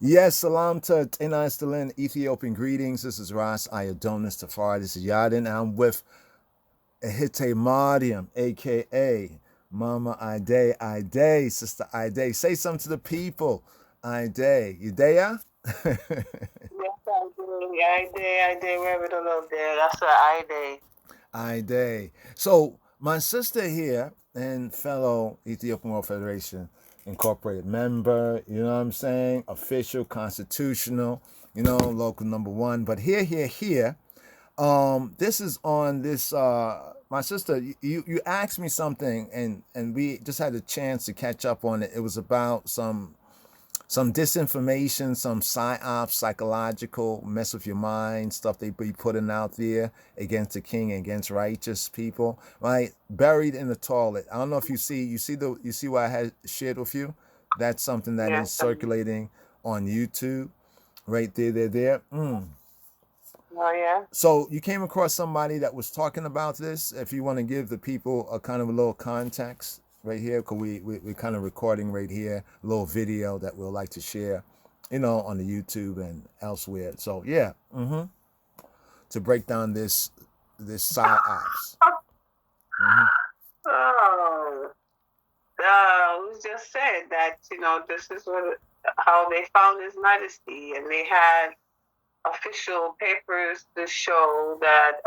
Yes, salam to Tina Estelin, Ethiopian greetings. This is Ras Ayadonis Tafari. This is Yadin. I'm with Ahite Martyrdom, aka Mama Ide, Sister Ide. Say something to the people. Ide. You there? Yes, I did, wherever the love there. That's what I did. Ide. So my sister here and fellow Ethiopian World Federation Incorporated member, you know what I'm saying? Official, constitutional, local number one. But here. This is on this my sister, you asked me something and we just had a chance to catch up on it. It was about some disinformation, some PsyOps, psychological mess with your mind, stuff they be putting out there against the king, against righteous people, right? Buried in the toilet. I don't know if you see what I had shared with you. That's something that Yes. is circulating on YouTube, right there. Oh, yeah. So you came across somebody that was talking about this. If you want to give the people a kind of a little context right here, because we're kind of recording right here a little video that we'll like to share, on the YouTube and elsewhere. So yeah, to break down this side ops. Mm-hmm. Oh, we just said that, this is how they found His Majesty, and they had official papers to show that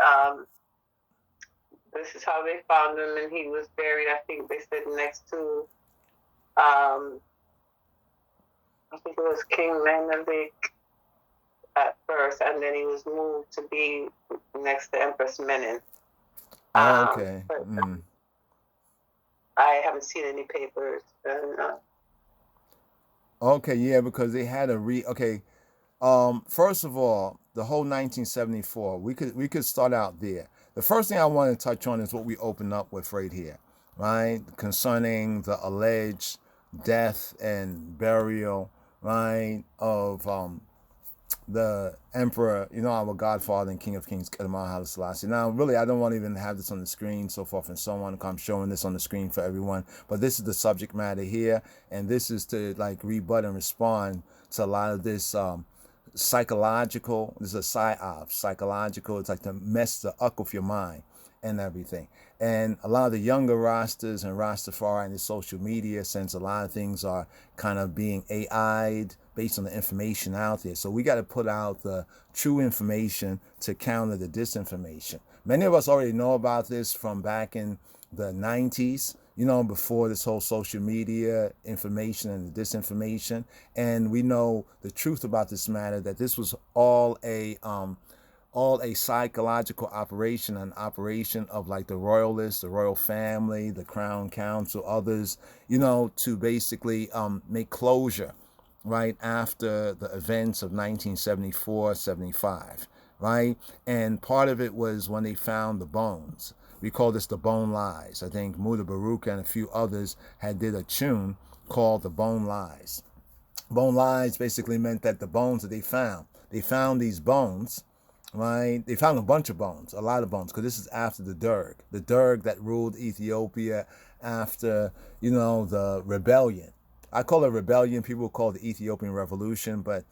this is how they found him, and he was buried, I think they said, next to, I think it was King Menelik at first, and then he was moved to be next to Empress Menen. Oh, okay. I haven't seen any papers. Okay, yeah, because they had okay. First of all, the whole 1974, we could start out there. The first thing I want to touch on is what we opened up with right here, right? Concerning the alleged death and burial, right, of the emperor, our godfather and king of kings, Haile Selassie. Now, really, I don't want to even have this on the screen, so forth and so on. I'm showing this on the screen for everyone, but this is the subject matter here, and this is to like rebut and respond to a lot of this psychological. This is a psyops, psychological. It's like to mess the up with your mind and everything. And a lot of the younger Rastas and Rastafari and the social media, since a lot of things are kind of being AI'd based on the information out there. So we got to put out the true information to counter the disinformation. Many of us already know about this from back in the 90s, before this whole social media information and the disinformation. And we know the truth about this matter, that this was all a psychological operation, an operation of like the royalists, the royal family, the crown council, others, to basically make closure right after the events of 1974, 75, right? And part of it was when they found the bones. We call this the Bone Lies. I think Muda Baruch and a few others had did a tune called the Bone Lies. Bone Lies basically meant that the bones that they found these bones, right? They found a bunch of bones, a lot of bones, because this is after the Derg that ruled Ethiopia after, the rebellion. I call it rebellion. People call it the Ethiopian Revolution, but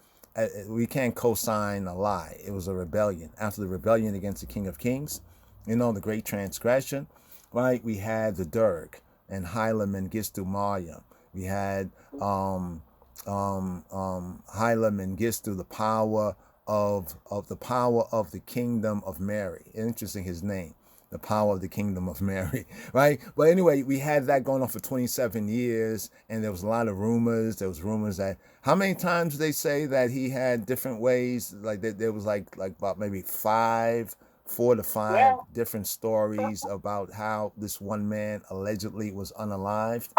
we can't co-sign a lie. It was a rebellion. After the rebellion against the King of Kings, the great transgression, right? We had the Derg and Haile Mengistu Mariam. We had Haile Mengistu, the power of the kingdom of Mary. Interesting, his name, the power of the kingdom of Mary, right? But anyway, we had that going on for 27 years, and there was a lot of rumors. There was rumors that how many times did they say that he had different ways? Like there was like about maybe 4 to 5 different stories about how this one man allegedly was unalived.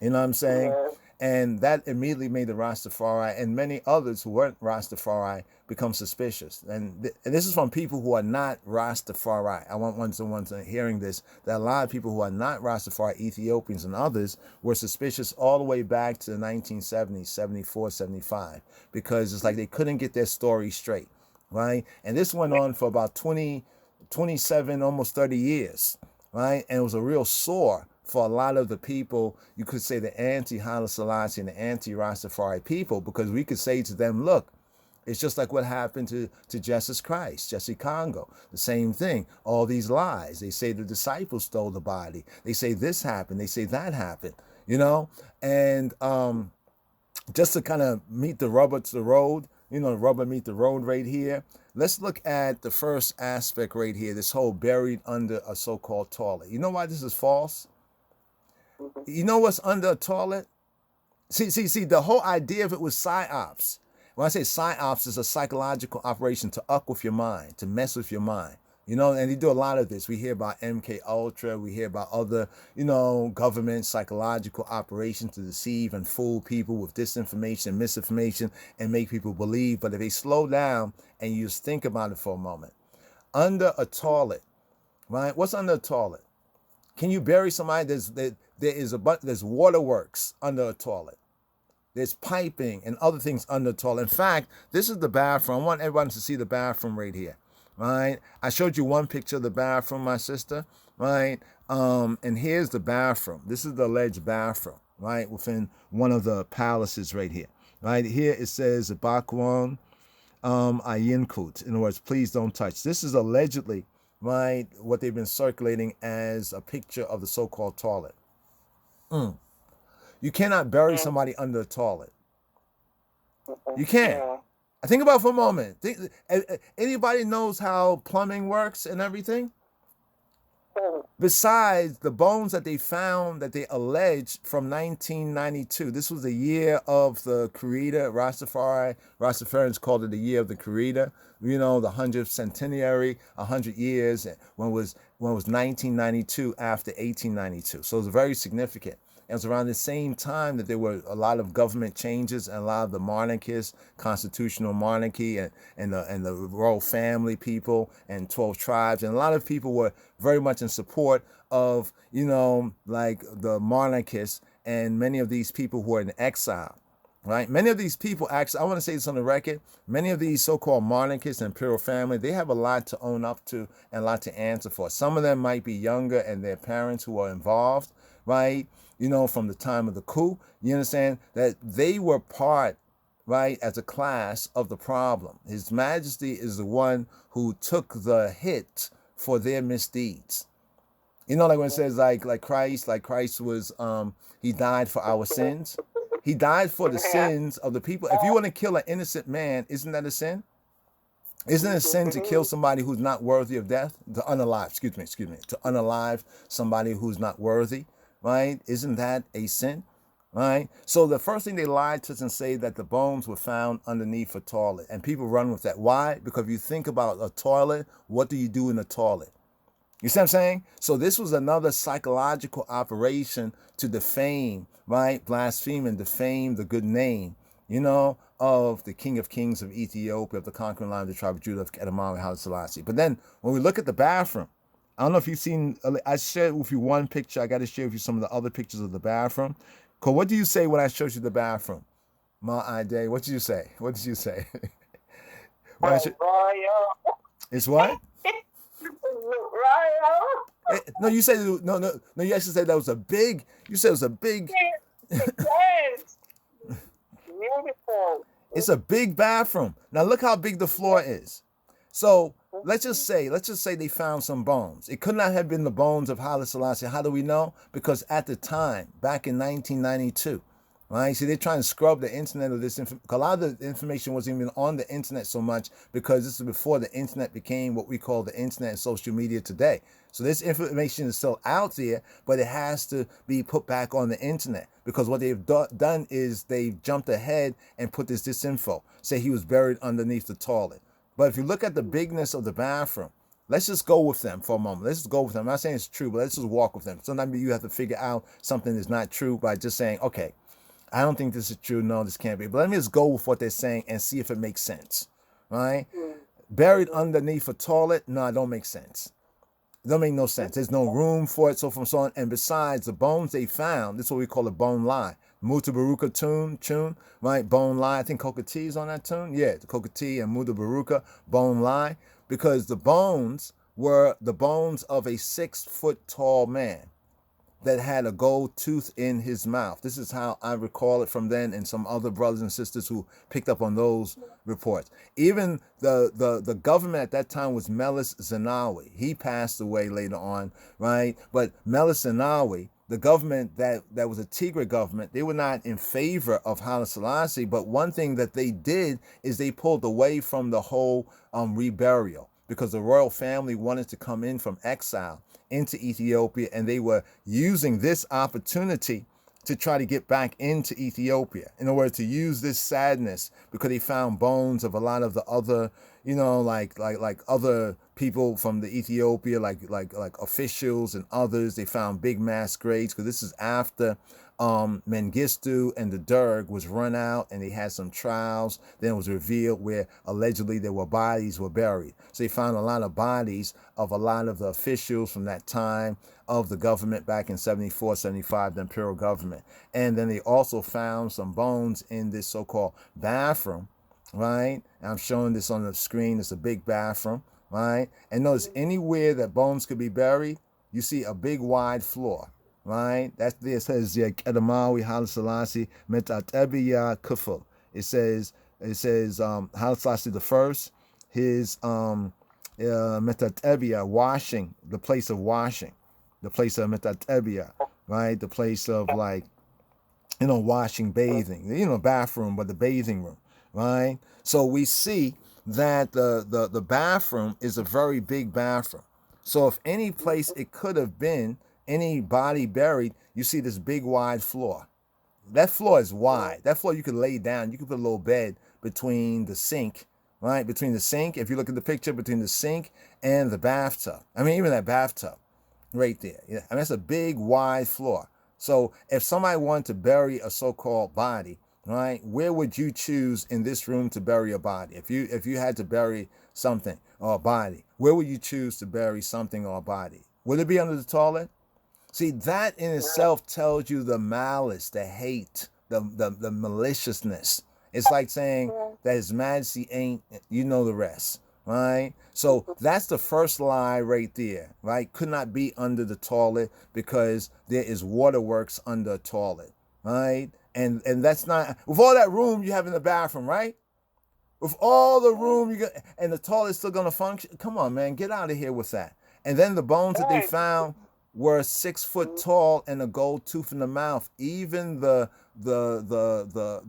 You know what I'm saying? Yeah. And that immediately made the Rastafari and many others who weren't Rastafari become suspicious. And this is from people who are not Rastafari. I want ones hearing this, that a lot of people who are not Rastafari, Ethiopians and others, were suspicious all the way back to the 1970s, 74, 75, because it's like they couldn't get their story straight, right? And this went on for about 27, almost 30 years, right? And it was a real sore for a lot of the people, you could say the anti-Haile Selassie and the anti-Rastafari people, because we could say to them, look, it's just like what happened to Jesus Christ, Jesse Congo. The same thing. All these lies. They say the disciples stole the body. They say this happened. They say that happened. You know? And just to kind of meet the rubber to the road, you know, the rubber meet the road right here. Let's look at the first aspect right here, this whole buried under a so-called toilet. You know why this is false? You know what's under a toilet? See, the whole idea of it was PsyOps. When I say PsyOps, it's a psychological operation to up with your mind, to mess with your mind. You know, and they do a lot of this. We hear about MK Ultra. We hear about other, you know, government psychological operations to deceive and fool people with disinformation, misinformation, and make people believe. But if they slow down and you just think about it for a moment, under a toilet, right? What's under a toilet? Can you bury somebody? There's waterworks under a toilet. There's piping and other things under the toilet. In fact, this is the bathroom. I want everyone to see the bathroom right here, right? I showed you one picture of the bathroom, my sister, right? And here's the bathroom. This is the alleged bathroom, right? Within one of the palaces right here, right? Here it says, Bakwon Ayinkut. In other words, please don't touch. This is allegedly, right, what they've been circulating as a picture of the so-called toilet. You cannot bury somebody under a toilet. You can't. Think about it for a moment. Anybody knows how plumbing works and everything? Besides the bones that they found, that they alleged from 1992. This was the year of the creator, Rastafari. Rastafarians called it the year of the creator. You know, the 100th centenary, 100 years. When it was 1992 after 1892. So it was very significant. It was around the same time that there were a lot of government changes and a lot of the monarchists, constitutional monarchy, and the royal family people and 12 tribes. And a lot of people were very much in support of, you know, like the monarchists and many of these people who are in exile, right? Many of these people, actually, I want to say this on the record, many of these so-called monarchists and imperial family, they have a lot to own up to and a lot to answer for. Some of them might be younger and their parents who are involved, right? You know, from the time of the coup, you understand that they were part, right, as a class of the problem. His Majesty is the one who took the hit for their misdeeds. You know, like when it says like Christ was, he died for our sins. He died for the sins of the people. If you want to kill an innocent man, isn't that a sin? Isn't it a sin to kill somebody who's not worthy of death? To unalive, excuse me, to unalive somebody who's not worthy? Right? Isn't that a sin? Right? So the first thing they lied to us and say that the bones were found underneath a toilet. And people run with that. Why? Because if you think about a toilet, what do you do in a toilet? You see what I'm saying? So this was another psychological operation to defame, right? Blaspheme and defame the good name, you know, of the King of Kings of Ethiopia, of the conquering line of the tribe of Judah, of Edamari Haile Selassie. But then when we look at the bathroom, I don't know if you've seen, I shared with you one picture. I got to share with you some of the other pictures of the bathroom. Cole, what do you say when I showed you the bathroom? Ma Day, what did you say? What did you say? It's what? No, you said, no, you actually said that was a big, you said it was a big. Beautiful. It's a big bathroom. Now look how big the floor is. So let's just say they found some bones. It could not have been the bones of Haile Selassie. How do we know? Because at the time, back in 1992, right? See, they're trying to scrub the internet of this information. A lot of the information wasn't even on the internet so much because this is before the internet became what we call the internet and social media today. So this information is still out there, but it has to be put back on the internet because what they've done is they've jumped ahead and put this disinfo. Say he was buried underneath the toilet. But if you look at the bigness of the bathroom, let's just go with them for a moment. Let's just go with them. I'm not saying it's true, but let's just walk with them. Sometimes you have to figure out something that's not true by just saying, okay, I don't think this is true. No, this can't be. But let me just go with what they're saying and see if it makes sense, right? Buried underneath a toilet, no, it don't make sense. It don't make no sense. There's no room for it, so from so on. And besides, the bones they found, this is what we call a bone lie. Muta Baruka tune, right? Bone lie. I think Coca T is on that tune. Yeah, the Coca T and Muta Baruka, bone lie. Because the bones were the bones of a 6 foot tall man. that had a gold tooth in his mouth. This is how I recall it from then, and some other brothers and sisters who picked up on those reports. Even the government at that time was Meles Zenawi. He passed away later on, right? But Meles Zenawi, the government that was a Tigray government, they were not in favor of Haile Selassie, but one thing that they did is they pulled away from the whole reburial, because the royal family wanted to come in from exile into Ethiopia, and they were using this opportunity to try to get back into Ethiopia in order to use this sadness, because they found bones of a lot of the other, like other people from the Ethiopia, like officials and others. They found big mass graves, because this is after Mengistu and the Derg was run out, and they had some trials. Then it was revealed where allegedly there were bodies were buried. So they found a lot of bodies of a lot of the officials from that time of the government back in 74, 75, the imperial government. And then they also found some bones in this so-called bathroom, right? And I'm showing this on the screen. It's a big bathroom, right? And notice anywhere that bones could be buried, you see a big wide floor. Right, that's there. It says Kedamawi Haile Selassie Metatebiya Kuful. It says Haile Selassie the first, his Metatebiya, washing, the place of washing, the place of Metatebiya, right, the place of washing, bathing, bathroom, but the bathing room, right? So we see that the bathroom is a very big bathroom. So if any place it could have been any body buried, you see this big wide floor. That floor is wide. That floor you could lay down. You could put a little bed between the sink, right? Between the sink, if you look at the picture, between the sink and the bathtub. I mean, even that bathtub right there. Yeah, I mean, that's a big wide floor. So if somebody wanted to bury a so-called body, right, where would you choose in this room to bury a body? If you had to bury something or a body, where would you choose to bury something or a body? Would it be under the toilet? See, that in itself tells you the malice, the hate, the maliciousness. It's like saying that His Majesty ain't, the rest, right? So that's the first lie right there, right? Could not be under the toilet because there is waterworks under a toilet, right? And that's not, with all that room you have in the bathroom, right? With all the room you got, and the toilet's still going to function. Come on, man, get out of here with that. And then the bones that they found were 6 foot tall and a gold tooth in the mouth. Even the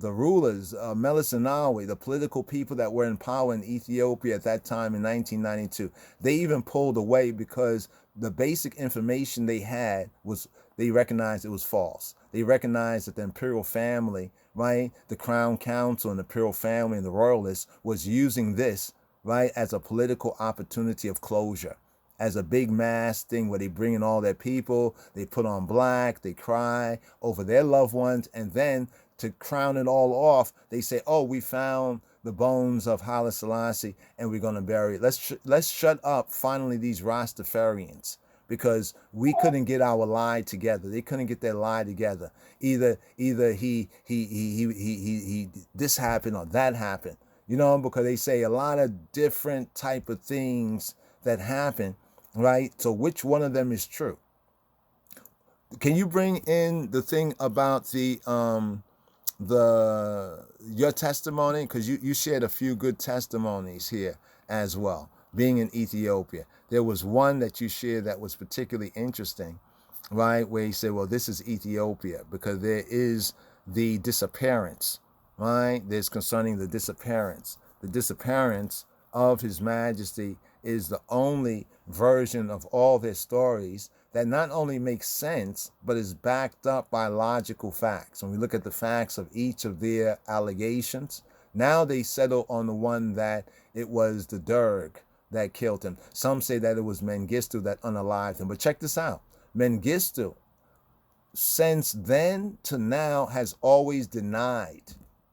rulers, Meles Zenawi, the political people that were in power in Ethiopia at that time in 1992, they even pulled away because the basic information they had was, they recognized it was false. They recognized that the imperial family, right, the crown council and the imperial family and the royalists was using this, right, as a political opportunity of closure, as a big mass thing where they bring in all their people, they put on black, they cry over their loved ones, and then to crown it all off, they say, oh, we found the bones of Haile Selassie and we're going to bury it. Let's shut up, finally, these Rastafarians, because we couldn't get our lie together. They couldn't get their lie together. Either he this happened or that happened, because they say a lot of different type of things that happen. Right? So which one of them is true? Can you bring in the thing about your testimony? Because you shared a few good testimonies here as well, being in Ethiopia. There was one that you shared that was particularly interesting, right? Where you said, well, this is Ethiopia, because there is the disappearance, right? There's concerning the disappearance. The disappearance of His Majesty is the only version of all their stories that not only makes sense, but is backed up by logical facts. When we look at the facts of each of their allegations, now they settle on the one that it was the Derg that killed him. Some say that it was Mengistu that unalived him. But check this out. Mengistu, since then to now, has always denied.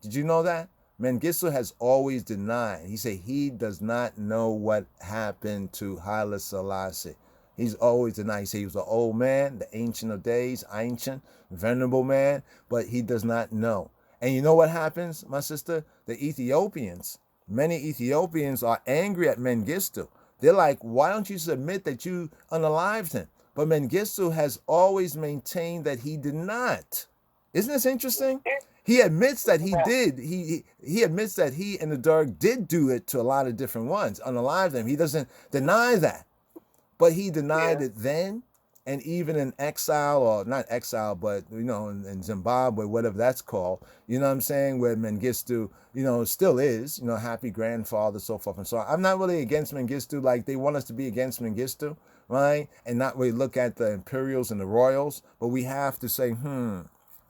Did you know that? Mengistu has always denied. He said he does not know what happened to Haile Selassie. He's always denied. He said he was an old man, the ancient of days, ancient, venerable man, but he does not know. And you know what happens, my sister? The Ethiopians, many Ethiopians are angry at Mengistu. They're like, why don't you admit that you unalived him? But Mengistu has always maintained that he did not. Isn't this interesting? He admits that he did. He admits that he and the Derg did do it to a lot of different ones, unalive them. He doesn't deny that. But he denied it then, and even in exile, or not exile, but, you know, in Zimbabwe, whatever that's called, you know what I'm saying, where Mengistu, you know, still is, you know, happy grandfather, so forth and so on. I'm not really against Mengistu, like they want us to be against Mengistu, right? And not really look at the imperials and the royals, but we have to say,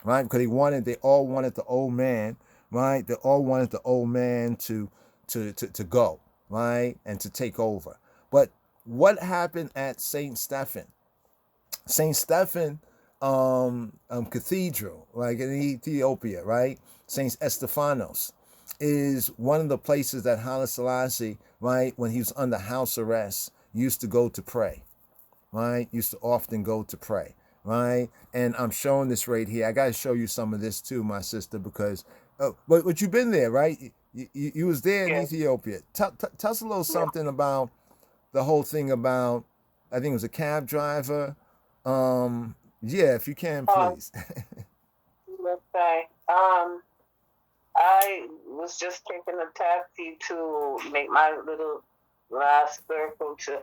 right? Because they all wanted the old man, right? They all wanted the old man to go, right? And to take over. But what happened at St. Stefan? St. Stefan Cathedral, like in Ethiopia, right? St. Estefanos is one of the places that Haile Selassie, right, when he was under house arrest, used to go to pray, right? Used to often go to pray, right? And I'm showing this right here. I got to show you some of this too, my sister, because, but you've been there, right? You was there in Ethiopia. Tell us a little something about the whole thing about, I think it was a cab driver. Yeah, if you can, please. Let's say, I was just taking a taxi to make my little last circle to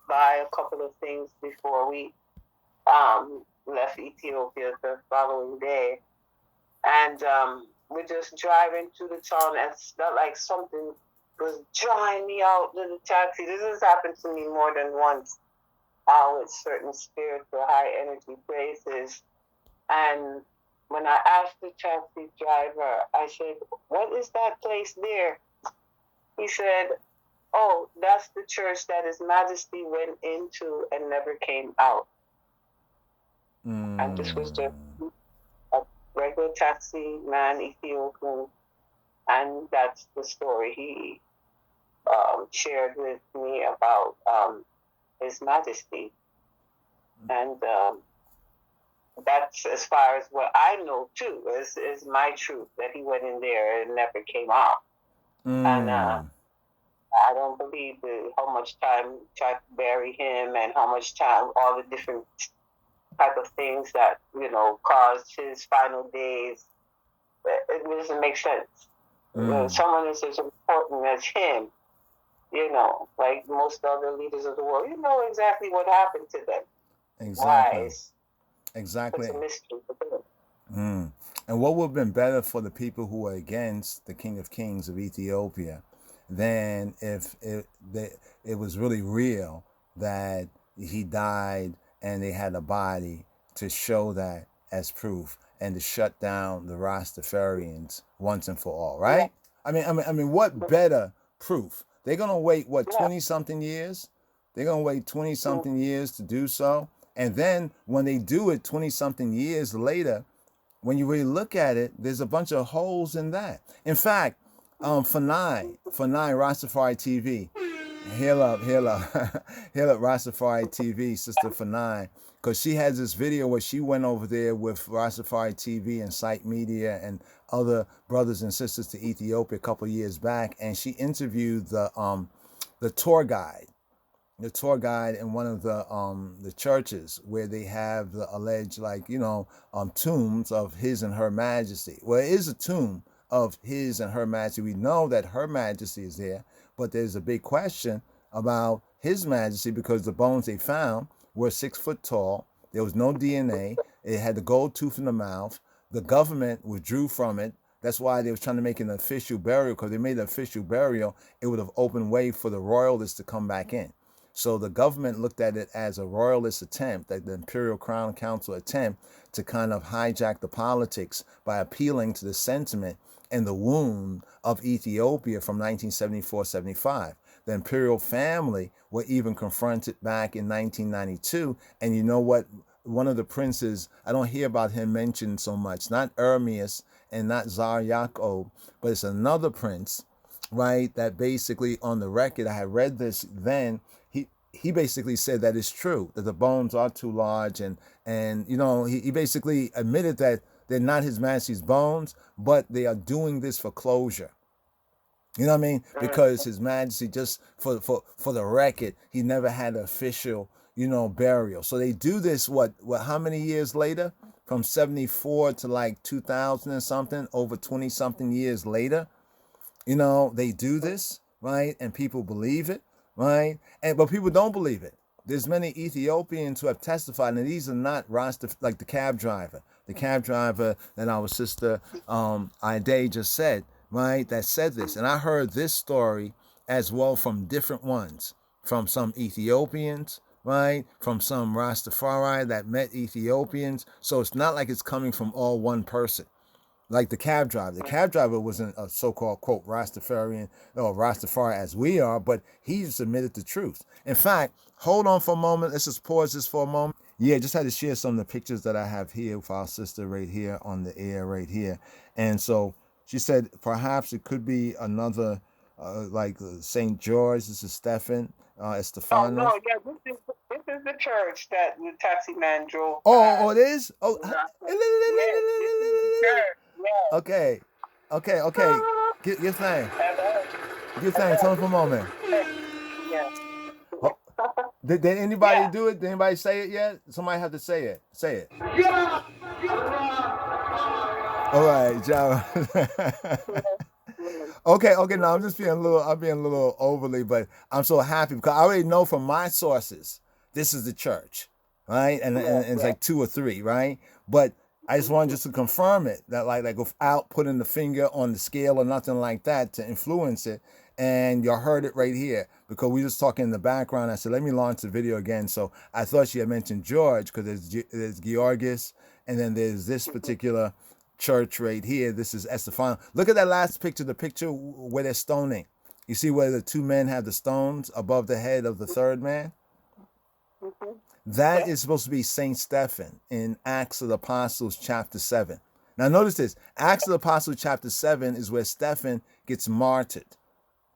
buy a couple of things before we left Ethiopia the following day, and we're just driving through the town, and it's not like something was drawing me out of the taxi. This has happened to me more than once with certain spiritual high energy places. And when I asked the taxi driver, I said, "What is that place there?" He said, "Oh, that's the church that His Majesty went into and never came out." And this was just a regular taxi man, Ethiopian, and that's the story he shared with me about His Majesty. And that's as far as what I know too, is my truth, that he went in there and never came out. And I don't believe how much time tried to bury him, and how much time, all the different type of things that, you know, caused his final days. It doesn't make sense. You know, someone is as important as him, you know, like most other leaders of the world, you know exactly what happened to them. Exactly. Why? Exactly. It's a mystery for them. And what would have been better for the people who were against the King of Kings of Ethiopia than if it was really real that he died and they had a body to show that as proof, and to shut down the Rastafarians once and for all, right? Yeah. I mean, what better proof? They're gonna wait 20-something years. They're gonna wait 20-something years to do so, and then when they do it 20-something years later, when you really look at it, there's a bunch of holes in that. In fact, Fanai Rastafari TV, hail up Rastafari TV, Sister Fanai, because she has this video where she went over there with Rastafari TV and Sight Media and other brothers and sisters to Ethiopia a couple of years back, and she interviewed the tour guide in one of the churches where they have the alleged, like, you know, tombs of His and Her Majesty. Well, it is a tomb of His and Her Majesty. We know that Her Majesty is there, but there's a big question about His Majesty, because the bones they found were 6 foot tall. There was no DNA. It had the gold tooth in the mouth. The government withdrew from it. That's why they was trying to make an official burial, because they made an official burial, it would have opened way for the royalists to come back in. So the government looked at it as a royalist attempt, like the Imperial Crown Council attempt to kind of hijack the politics by appealing to the sentiment and the wound of Ethiopia from 1974-75. The imperial family were even confronted back in 1992. And you know what? One of the princes, I don't hear about him mentioned so much, not Ermias and not Tsar Yaakov, but it's another prince, right, that basically on the record, I had read this then, he basically said that it's true, that the bones are too large, and you know, he basically admitted that they're not His Majesty's bones, but they are doing this for closure. You know what I mean? Because His Majesty, just for the record, he never had an official, burial. So they do this, what, how many years later? From 74 to like 2000 and something, over 20 something years later, they do this, right? And people believe it, right? But people don't believe it. There's many Ethiopians who have testified, and these are not Rasta, like the cab driver that our sister Ida just said, right? That said this, and I heard this story as well from different ones, from some Ethiopians, right? From some Rastafari that met Ethiopians. So it's not like it's coming from all one person. Like the cab driver. The cab driver wasn't a so-called, quote, Rastafarian or Rastafari as we are, but he submitted the truth. In fact, hold on for a moment. Let's just pause this for a moment. Yeah, just had to share some of the pictures that I have here with our sister right here on the air right here. And so she said perhaps it could be another, like St. George. This is Stefan. Stefan. Oh, no, yeah, this is the church that the taxi man drove. Oh, it is? Oh, yes, this is the church. Yes. Okay. Give thanks. Give thanks. Hold on for a moment. Yes. Oh, did anybody do it? Did anybody say it yet? Somebody have to say it. Say it. All right, John. Okay. No, I'm being a little overly, but I'm so happy because I already know from my sources this is the church, right? And it's like 2 or 3, right? But I just wanted to confirm it, that like without putting the finger on the scale or nothing like that to influence it. And you heard it right here because we just talking in the background. I said, let me launch the video again. So I thought she had mentioned George because there's Georgis, and then there's this particular church right here. This is Stefan. Look at that last picture, the picture where they're stoning. You see where the 2 men have the stones above the head of the 3rd man? That is supposed to be Saint Stephen in Acts of the Apostles chapter 7. Now notice this. Acts of the Apostles chapter 7 is where Stephen gets martyred.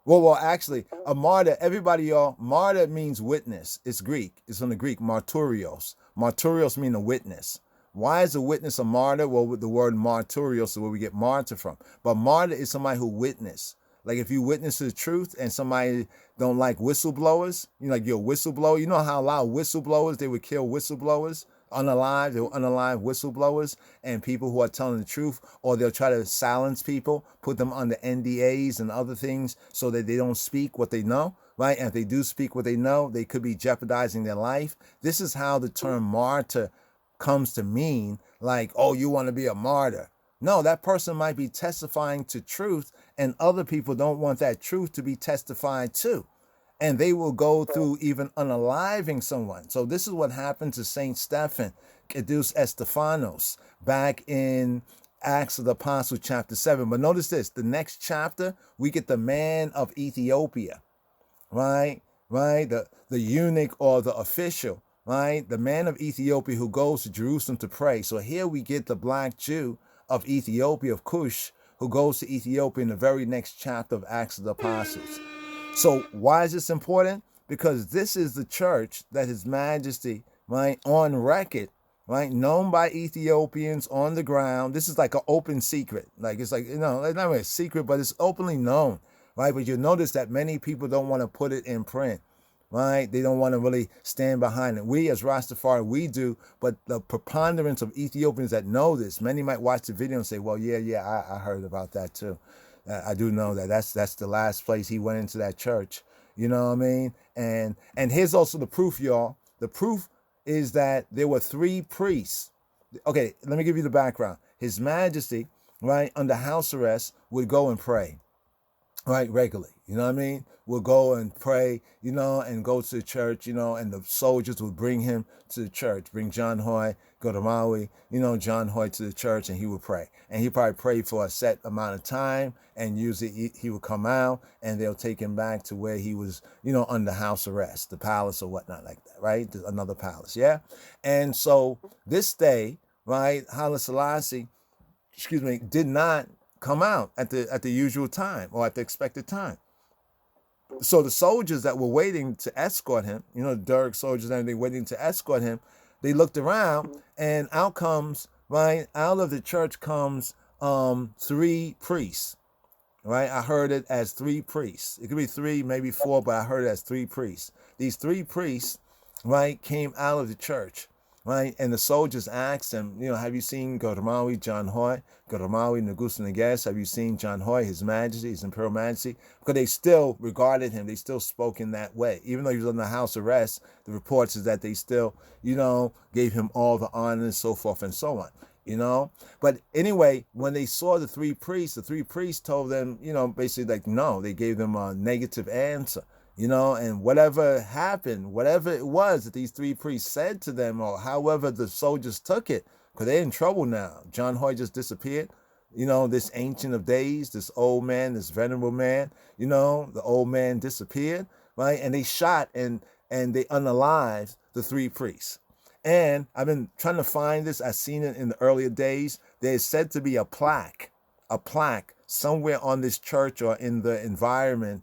Well, actually, a martyr, everybody, y'all, martyr means witness. It's Greek. It's from the Greek, martyrios. Martyrios mean a witness. Why is a witness a martyr? Well, with the word martyrios is where we get martyr from. But martyr is somebody who witnessed. Like if you witness to the truth and somebody don't like whistleblowers, like you're a whistleblower. You know how a lot of whistleblowers, they would kill whistleblowers, unalive, they were unalive whistleblowers and people who are telling the truth, or they'll try to silence people, put them under NDAs and other things so that they don't speak what they know, right? And if they do speak what they know, they could be jeopardizing their life. This is how the term martyr comes to mean, like, oh, you want to be a martyr. No, that person might be testifying to truth and other people don't want that truth to be testified to. And they will go through even unaliving someone. So this is what happened to Saint Stephen, Kedus Estefanos, back in Acts of the Apostles chapter 7. But notice this, the next chapter, we get the man of Ethiopia, right? The eunuch or the official, right? The man of Ethiopia who goes to Jerusalem to pray. So here we get the black Jew of Ethiopia, of Cush, who goes to Ethiopia in the very next chapter of Acts of the Apostles. So why is this important? Because this is the church that His Majesty, right, on record, right, known by Ethiopians on the ground. This is like an open secret. Like it's like, it's not really a secret, but it's openly known, right? But you notice that many people don't want to put it in print, right? They don't want to really stand behind it. We as Rastafari, we do, but the preponderance of Ethiopians that know this, many might watch the video and say, well, I heard about that too. I do know that that's the last place he went into that church. You know what I mean? And here's also the proof, y'all. The proof is that there were 3 priests. Okay, let me give you the background. His Majesty, right, under house arrest, would go and pray, right, regularly. You know what I mean? Would go and pray, and go to the church, and the soldiers would bring him to the church, bring John Hoy, go to Maui, John Hoy to the church, and he would pray. And he probably prayed for a set amount of time, and usually he would come out, and they'll take him back to where he was, under house arrest, the palace or whatnot like that, right? Another palace, yeah? And so this day, right, Haile Selassie, did not come out at the usual time or at the expected time. So the soldiers that were waiting to escort him, the Derg soldiers and everything waiting to escort him, they looked around and out comes, right, out of the church comes 3 priests, right? I heard it as 3 priests. It could be 3, maybe 4, but I heard it as 3 priests. These 3 priests, right, came out of the church, right? And the soldiers asked him, have you seen Gormawi John Hoy, Gormawi Negus Neges? Have you seen John Hoy, His Majesty, His Imperial Majesty? Because they still regarded him, they still spoke in that way. Even though he was under house arrest, the reports is that they still, gave him all the honor and so forth and so on. But anyway, when they saw the three priests told them, basically like, no, they gave them a negative answer, and whatever happened, whatever it was that these three priests said to them, or however the soldiers took it, because they're in trouble now. John Hoy just disappeared, this ancient of days, this old man, this venerable man, the old man disappeared, right? And they shot and they unalived the three priests. And I've been trying to find this. I've seen it in the earlier days. There's said to be a plaque somewhere on this church or in the environs,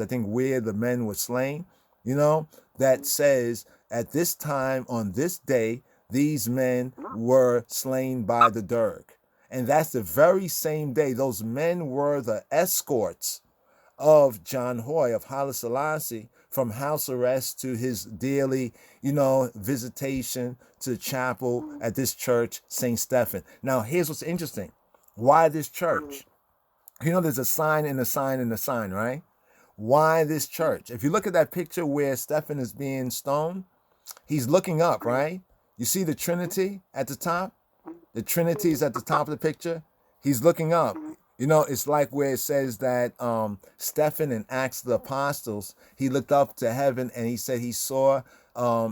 I think, where the men were slain, that says at this time, on this day, these men were slain by the Derg. And that's the very same day. Those men were the escorts of John Hoy, of Haile Selassie, from house arrest to his daily, visitation to the chapel at this church, St. Stefan. Now, here's what's interesting. Why this church? There's a sign and a sign and a sign, right? Why this church? If you look at that picture where Stefan is being stoned, he's looking up, right? You see the Trinity at the top? The Trinity is at the top of the picture. He's looking up. It's like where it says that Stephen in Acts of the Apostles, he looked up to heaven and he said he saw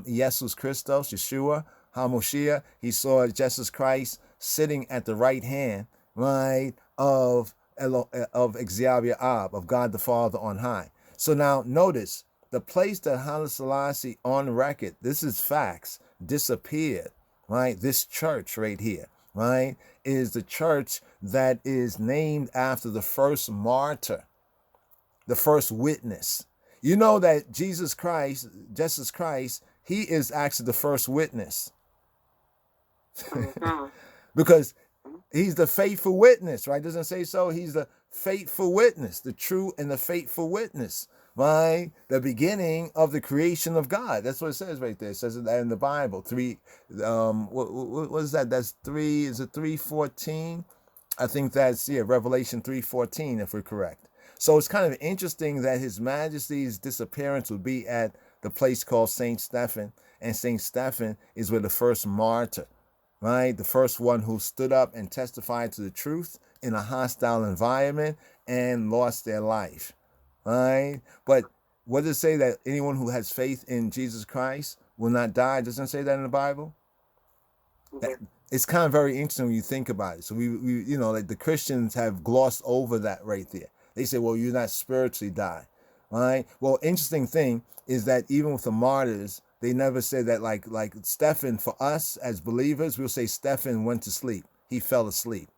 Jesus Christos, Yeshua, HaMoshiach. He saw Jesus Christ sitting at the right hand, right, of Exyabia Ab, of God the Father on high. So now notice, the place that Haile Selassie on record, this is facts, disappeared, right? This church right here, right, is the church that is named after the first martyr, the first witness. You know that Jesus Christ, he is actually the first witness. Because he's the faithful witness, right? Doesn't it say so? He's the faithful witness, the true and the faithful witness, right? The beginning of the creation of God. That's what it says right there. It says that in the Bible. What is that? That's 3, is it 3:14? I think that's, Revelation 3:14, if we're correct. So it's kind of interesting that His Majesty's disappearance would be at the place called St. Stephan, and St. Stephan is where the first martyr, right? The first one who stood up and testified to the truth in a hostile environment and lost their life, right? But what does it say? That anyone who has faith in Jesus Christ will not die? Doesn't it say that in the Bible? It's kind of very interesting when you think about it. So we like the Christians have glossed over that right there. They say, well, you're not spiritually die, right? Well, interesting thing is that even with the martyrs, they never said that like Stephan, for us as believers, we'll say Stephan went to sleep. He fell asleep.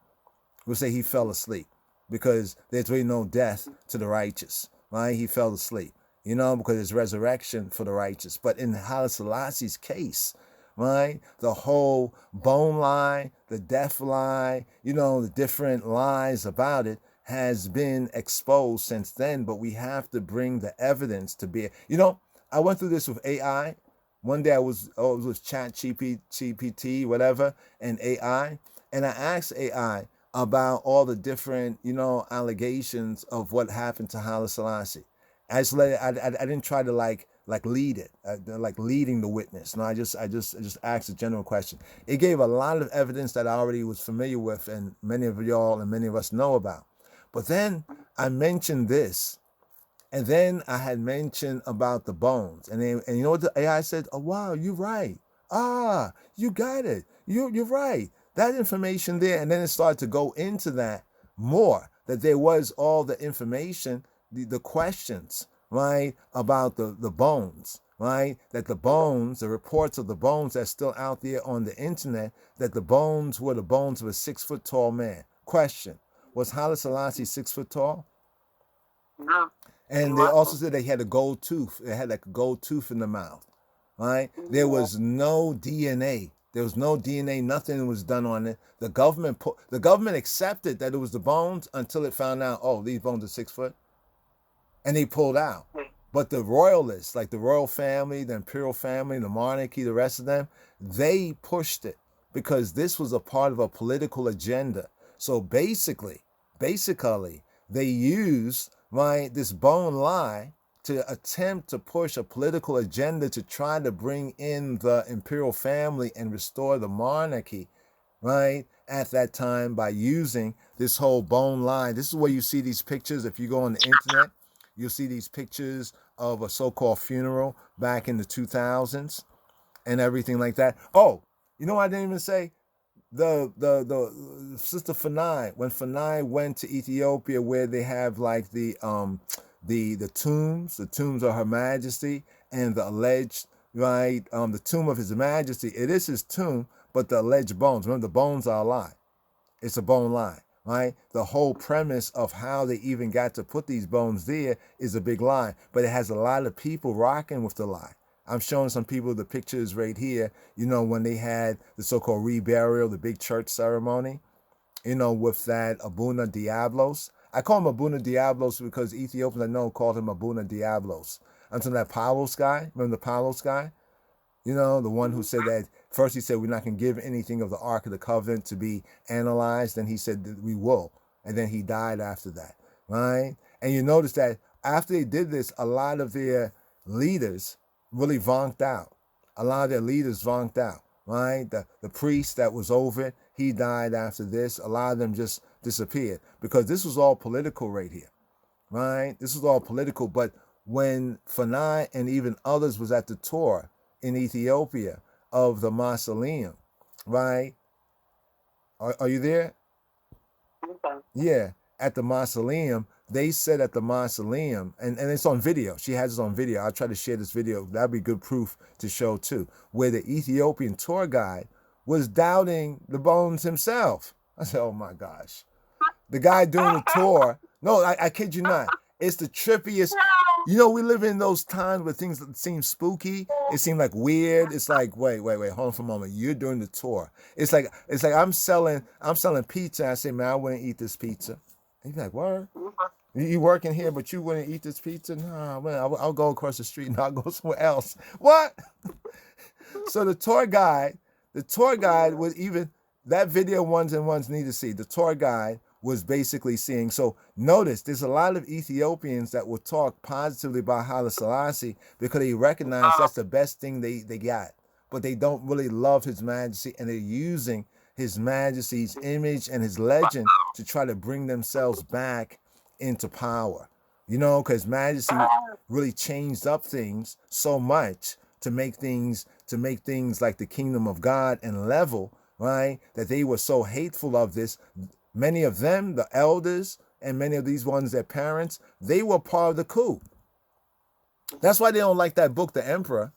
We'll say he fell asleep because there's really no death to the righteous, right? He fell asleep, because there's resurrection for the righteous. But in Haile Selassie's case, right, the whole bone lie, the death lie, the different lies about it has been exposed since then. But we have to bring the evidence to bear. I went through this with AI. One day I was with Chat GPT, whatever, and AI, and I asked AI about all the different, allegations of what happened to Haile Selassie. I just let it, I didn't try to like lead it, like leading the witness. No, I just asked a general question. It gave a lot of evidence that I already was familiar with, and many of y'all and many of us know about. But then I mentioned this. And then I had mentioned about the bones. And you know what the AI said? Oh, wow, you're right. Ah, you got it. You're right. That information there. And then it started to go into that more, that there was all the information, the questions, right, about the bones, right? That the bones, the reports of the bones that's still out there on the internet, that the bones were the bones of a 6-foot tall man. Question, was Haile Selassie 6 foot tall? No. And they also said they had a gold tooth. They had like a gold tooth in the mouth, right? There was no DNA. There was no DNA. Nothing was done on it. The government accepted that it was the bones until it found out, oh, these bones are 6 foot, and they pulled out. But the royalists, like the royal family, the imperial family, the monarchy, the rest of them, they pushed it because this was a part of a political agenda. So basically, they used, right, this bone lie to attempt to push a political agenda to try to bring in the imperial family and restore the monarchy, right, at that time by using this whole bone line. This is where you see these pictures. If you go on the internet, you'll see these pictures of a so-called funeral back in the 2000s and everything like that. Oh, you know what I didn't even say? The Sister Fanai, when Fanai went to Ethiopia, where they have like the tombs of Her Majesty and the alleged, right, the tomb of His Majesty. It is his tomb, but the alleged bones. Remember, the bones are a lie. It's a bone lie, right? The whole premise of how they even got to put these bones there is a big lie, but it has a lot of people rocking with the lie. I'm showing some people the pictures right here, you know, when they had the so-called reburial, the big church ceremony, you know, with that Abuna Diablos. I call him Abuna Diablos because Ethiopians I know called him Abuna Diablos. I'm talking that Palos guy. Remember the Palos guy? You know, the one who said that first he said we're not going to give anything of the Ark of the Covenant to be analyzed. Then he said that we will. And then he died after that, right? And you notice that after they did this, a lot of their leaders really vonked out. A lot of their leaders vonked out, right? The priest that was over it, he died after this. A lot of them just disappeared because this was all political right here, right? This was all political. But when Fanai and even others was at the tour in Ethiopia of the mausoleum, right? Are you there? Okay. Yeah, at the mausoleum, they said at the mausoleum, and it's on video. She has it on video. I'll try to share this video. That'd be good proof to show too, where the Ethiopian tour guide was doubting the bones himself. I said, oh my gosh. The guy doing the tour, no, I kid you not. It's the trippiest. You know, we live in those times where things seem spooky. It seemed like weird. It's like, wait, hold on for a moment. You're doing the tour. It's like I'm selling pizza. I say, man, I wouldn't eat this pizza. And you're like, what? You working here, but you wouldn't eat this pizza? Nah, man, I'll go across the street and I'll go somewhere else. What? So the tour guide was even, that video ones and ones need to see. The tour guide was basically seeing. So notice there's a lot of Ethiopians that will talk positively about Haile Selassie because they recognize that's the best thing they got. But they don't really love His Majesty, and they're using His Majesty's image and his legend to try to bring themselves back into power. You know, because Majesty really changed up things so much to make things like the kingdom of God and level, right? That they were so hateful of this. Many of them, the elders, and many of these ones, their parents, they were part of the coup. That's why they don't like that book, The Emperor.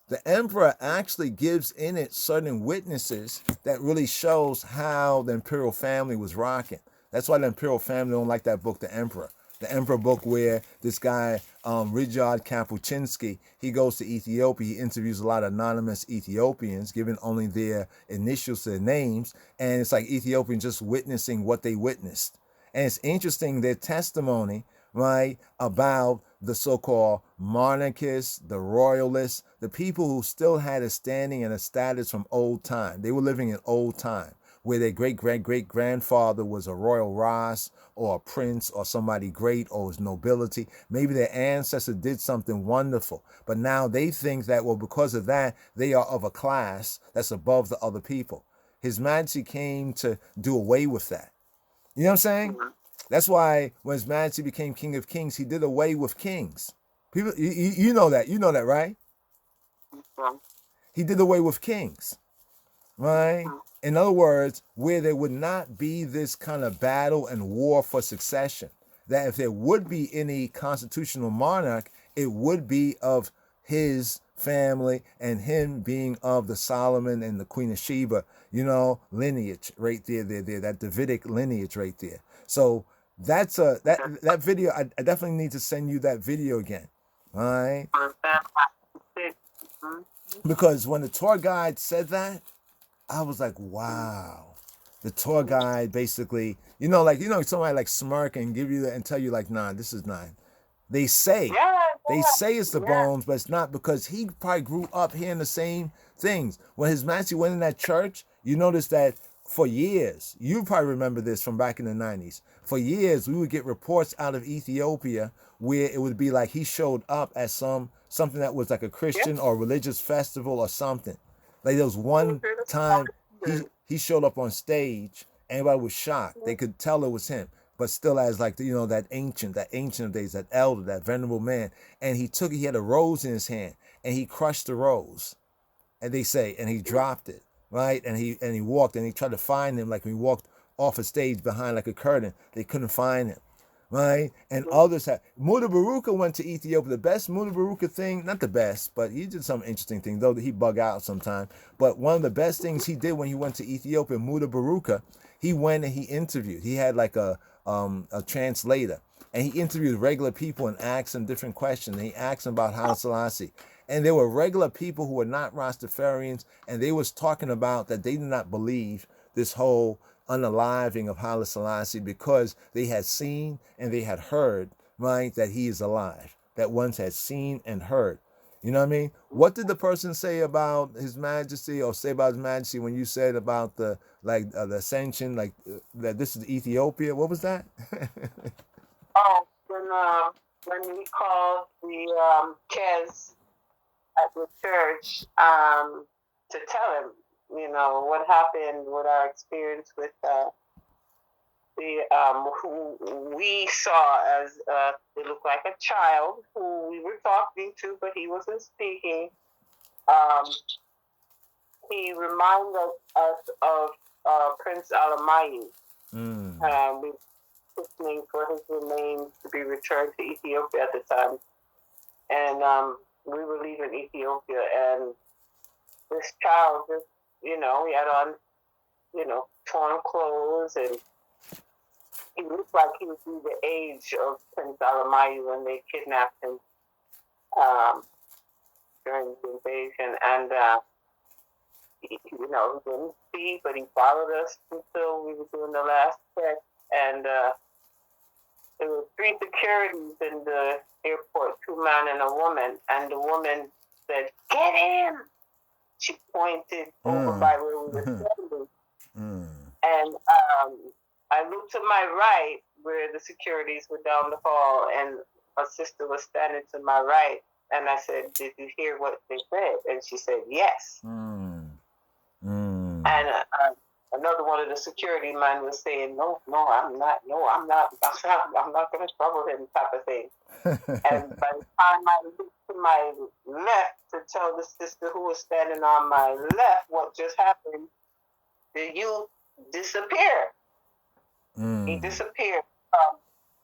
The Emperor actually gives in it certain witnesses that really shows how the imperial family was rocking. That's why the imperial family don't like that book, The Emperor. The Emperor book where this guy, Ryszard Kapuscinski, he goes to Ethiopia. He interviews a lot of anonymous Ethiopians, giving only their initials to their names. And it's like Ethiopians just witnessing what they witnessed. And it's interesting, their testimony, right, about the so-called monarchists, the royalists, the people who still had a standing and a status from old time. They were living in old time, where their great-great-great-grandfather was a royal Ras or a prince or somebody great or was nobility. Maybe their ancestor did something wonderful, but now they think that, well, because of that, they are of a class that's above the other people. His Majesty came to do away with that. You know what I'm saying? That's why when His Majesty became King of Kings, he did away with kings. People, you know that. You know that, right? He did away with kings, right? In other words, where there would not be this kind of battle and war for succession, that if there would be any constitutional monarch, it would be of his family and him being of the Solomon and the Queen of Sheba, you know, lineage right there, that Davidic lineage right there. So that's that video. I definitely need to send you that video again, all right? Because when the tour guide said that, I was like, wow. The tour guide basically, somebody like smirk and give you that and tell you like, nah, this is not. They say, They say it's the Yeah. bones, but it's not, because he probably grew up hearing the same things. When His Majesty went in that church, you notice that for years, you probably remember this from back in the 90s, for years we would get reports out of Ethiopia where it would be like he showed up at something that was like a Christian or religious festival or something. Like there was one time he showed up on stage, everybody was shocked. They could tell it was him, but still as like that ancient of days, that elder, that venerable man. And he had a rose in his hand, and he crushed the rose, and they say, and he dropped it, right? And he walked, and he tried to find him, like when he walked off a stage behind like a curtain, they couldn't find him, right? And others had. Muda Baruka went to Ethiopia. The best Muda Baruka thing, not the best, but he did some interesting thing, though he bug out sometimes. But one of the best things he did when he went to Ethiopia, Muda Baruka, he went and he interviewed. He had like a translator, and he interviewed regular people and asked them different questions. And he asked them about Haile Selassie. And there were regular people who were not Rastafarians, and they was talking about that they did not believe this whole unaliving of Haile Selassie, because they had seen and they had heard, right, that he is alive, that ones had seen and heard. You know what I mean? What did the person say about His Majesty, or say about His Majesty, when you said about the ascension, like that this is Ethiopia? What was that? When we called the Kes at the church to tell him, what happened with our experience with who we saw as it looked like a child who we were talking to, but he wasn't speaking. He reminded us of Prince Alamayu. We were listening for his remains to be returned to Ethiopia at the time, and we were leaving Ethiopia, and this child just, he had on, torn clothes, and he looked like he would be the age of Prince Alamayu when they kidnapped him during the invasion. And, he didn't see, but he followed us until we were doing the last check. And there were 3 securities in the airport, 2 men and a woman. And the woman said, "Get him!" She pointed over by where we were standing. And I looked to my right where the securities were down the hall, and a sister was standing to my right. And I said, "Did you hear what they said?" And she said, "Yes." And another one of the security men was saying, "No, I'm not going to trouble him," type of thing. And by the time I looked to my left to tell the sister who was standing on my left what just happened, the youth disappeared. He disappeared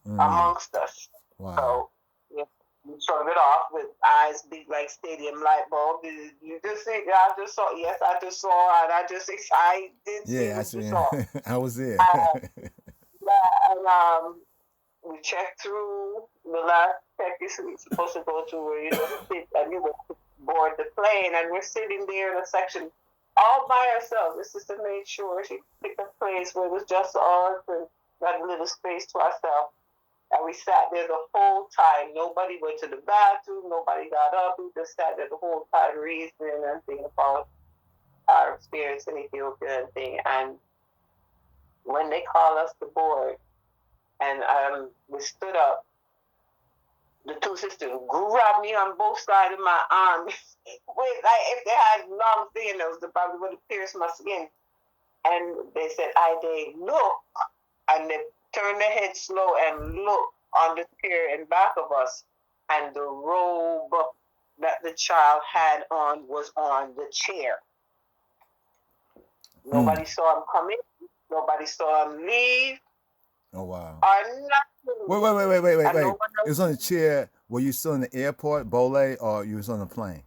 amongst us. Wow. So we started off with eyes big like stadium light bulb. Did you just see? I just saw. Yes, I just saw, and I did see what you saw. I was there. And we checked through the last check you're supposed to go to, where you just sit and you board the plane, and we're sitting there in a section all by ourselves. The sister made sure she picked a place where it was just us and had a little space to ourselves. And we sat there the whole time. Nobody went to the bathroom. Nobody got up. We just sat there the whole time reasoning and thinking about our experience in Ethiopia and thing. And when they called us to board, and we stood up, the 2 sisters grabbed me on both sides of my arm. Like if they had long fingernails, they probably would have pierced my skin. And they said, "Ide, look." And they turned their head slow and looked on the chair in back of us. And the robe that the child had on was on the chair. Nobody saw him come in. Nobody saw him leave. Oh, wow. Or nothing. Wait. It was on the chair. Were you still in the airport, Bole, or you was on the plane?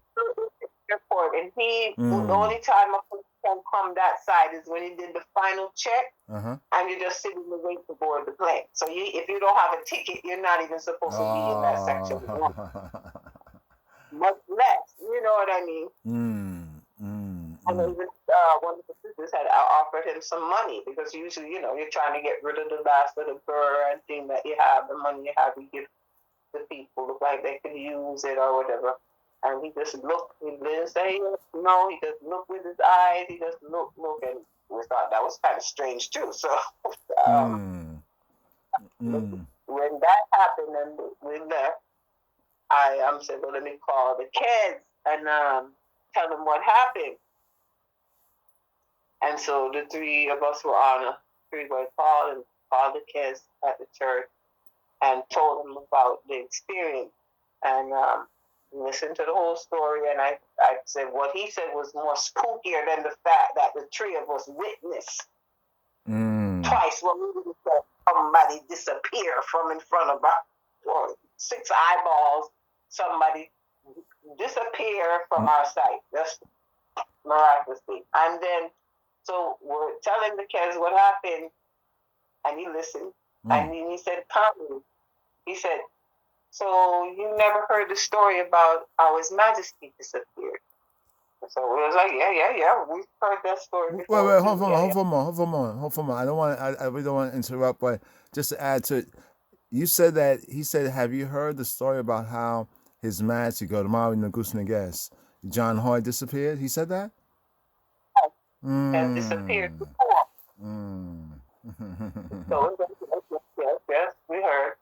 Airport. And the only time I could come that side is when he did the final check, and you're just sitting and waiting to board the plane. So if you don't have a ticket, you're not even supposed to be in that section. Much less, you know what I mean? And even one of the sisters had offered him some money, because usually, you're trying to get rid of the last little burr and thing that you have, the money you have, you give the people, looked like they could use it or whatever. And he just looked, he didn't say no, he just looked with his eyes, he just looked, and we thought that was kind of strange too. So when that happened and we left, I said, well, let me call the kids and tell them what happened. And so the three of us were on a three-way call and called the kids at the church and told them about the experience and listened to the whole story. And I said what he said was more spookier than the fact that the three of us witnessed twice what we would said somebody disappear from in front of us, or 6 eyeballs, somebody disappear from our sight, just miraculously. And then, so we're telling the kids what happened, and he listened, and then he said, "Come," he said, "So you never heard the story about how His Majesty disappeared?" So we was like, yeah, we've heard that story before. Wait, hold on. I really don't want to interrupt, but just to add to it, you said that he said, have you heard the story about how His Majesty Godmari Nagus Neges, John Hoy disappeared? He said that? Has disappeared before. So yes, we heard.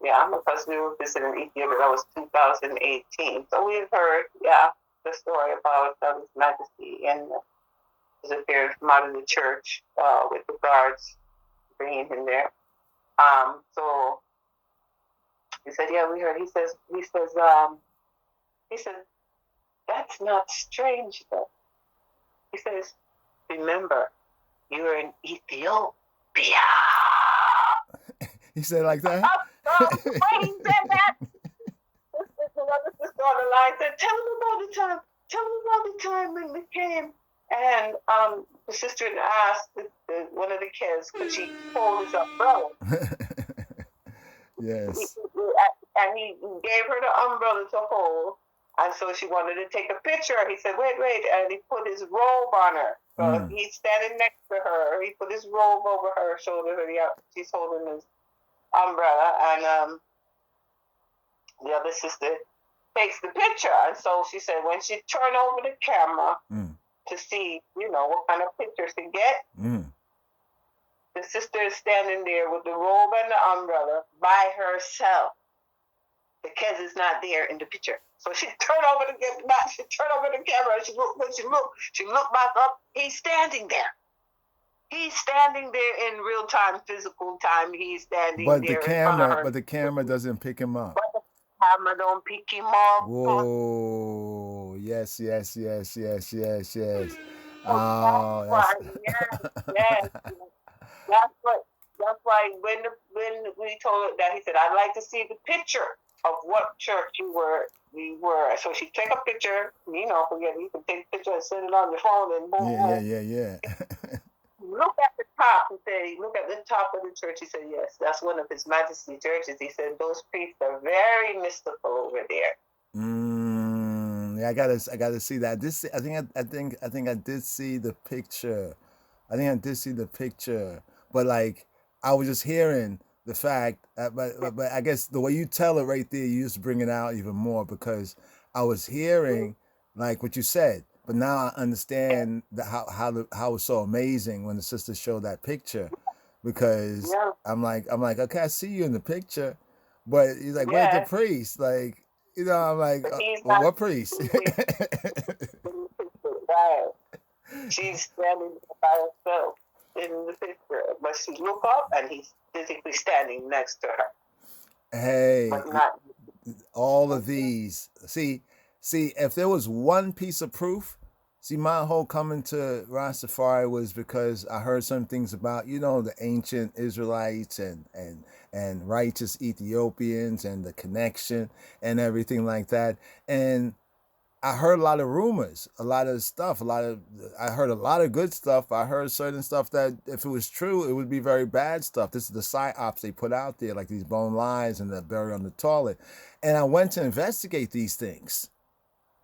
Yeah, because we were visiting Ethiopia. That was 2018. So we've heard, the story about His Majesty and disappeared from out of the church with the guards bringing him there. So he said, yeah, we heard. He says, that's not strange though. He says, remember, you're in Ethiopia. He said like that? He said that. Another sister on the line said, tell them about the time when we came. And the sister asked one of the kids, could she hold his umbrella? Yes. And he gave her the umbrella to hold. And so she wanted to take a picture. He said, wait. And he put his robe on her. So he's standing next to her. He put his robe over her shoulder. She's holding his umbrella. And the other sister takes the picture. And so she said when she turned over the camera to see, what kind of pictures to get, the sister is standing there with the robe and the umbrella by herself. The Kez is not there in the picture. So she turned over the camera. She looked back up. He's standing there. He's standing there in real time, physical time. He's standing there in front of her. But the camera doesn't pick him up. But the camera don't pick him up. Whoa! Yes. Oh, yes. That's why when we told her that, he said, I'd like to see the picture of what church we were. So she took a picture, you can take a picture and send it on your phone and boom. Yeah. Look at the top and say, look at the top of the church. He said, yes, that's one of His Majesty churches. He said, those priests are very mystical over there. Yeah, I gotta see that. I think I did see the picture. But like, I was just hearing the fact, but I guess the way you tell it right there, you just bring it out even more, because I was hearing like what you said, but now I understand how it's so amazing when the sister showed that picture, because I'm like, okay, I see you in the picture, but he's like, where's the priest? Like, I'm like, what priest? She's standing by herself in the picture, but she look up and he's physically standing next to her. Hey, all of these. See, if there was one piece of proof, my whole coming to Rastafari was because I heard some things about, the ancient Israelites and righteous Ethiopians and the connection and everything like that. And I heard a lot of rumors, a lot of stuff, I heard a lot of good stuff. I heard certain stuff that if it was true, it would be very bad stuff. This is the PsyOps they put out there, like these bone lies and the buried on the toilet. And I went to investigate these things.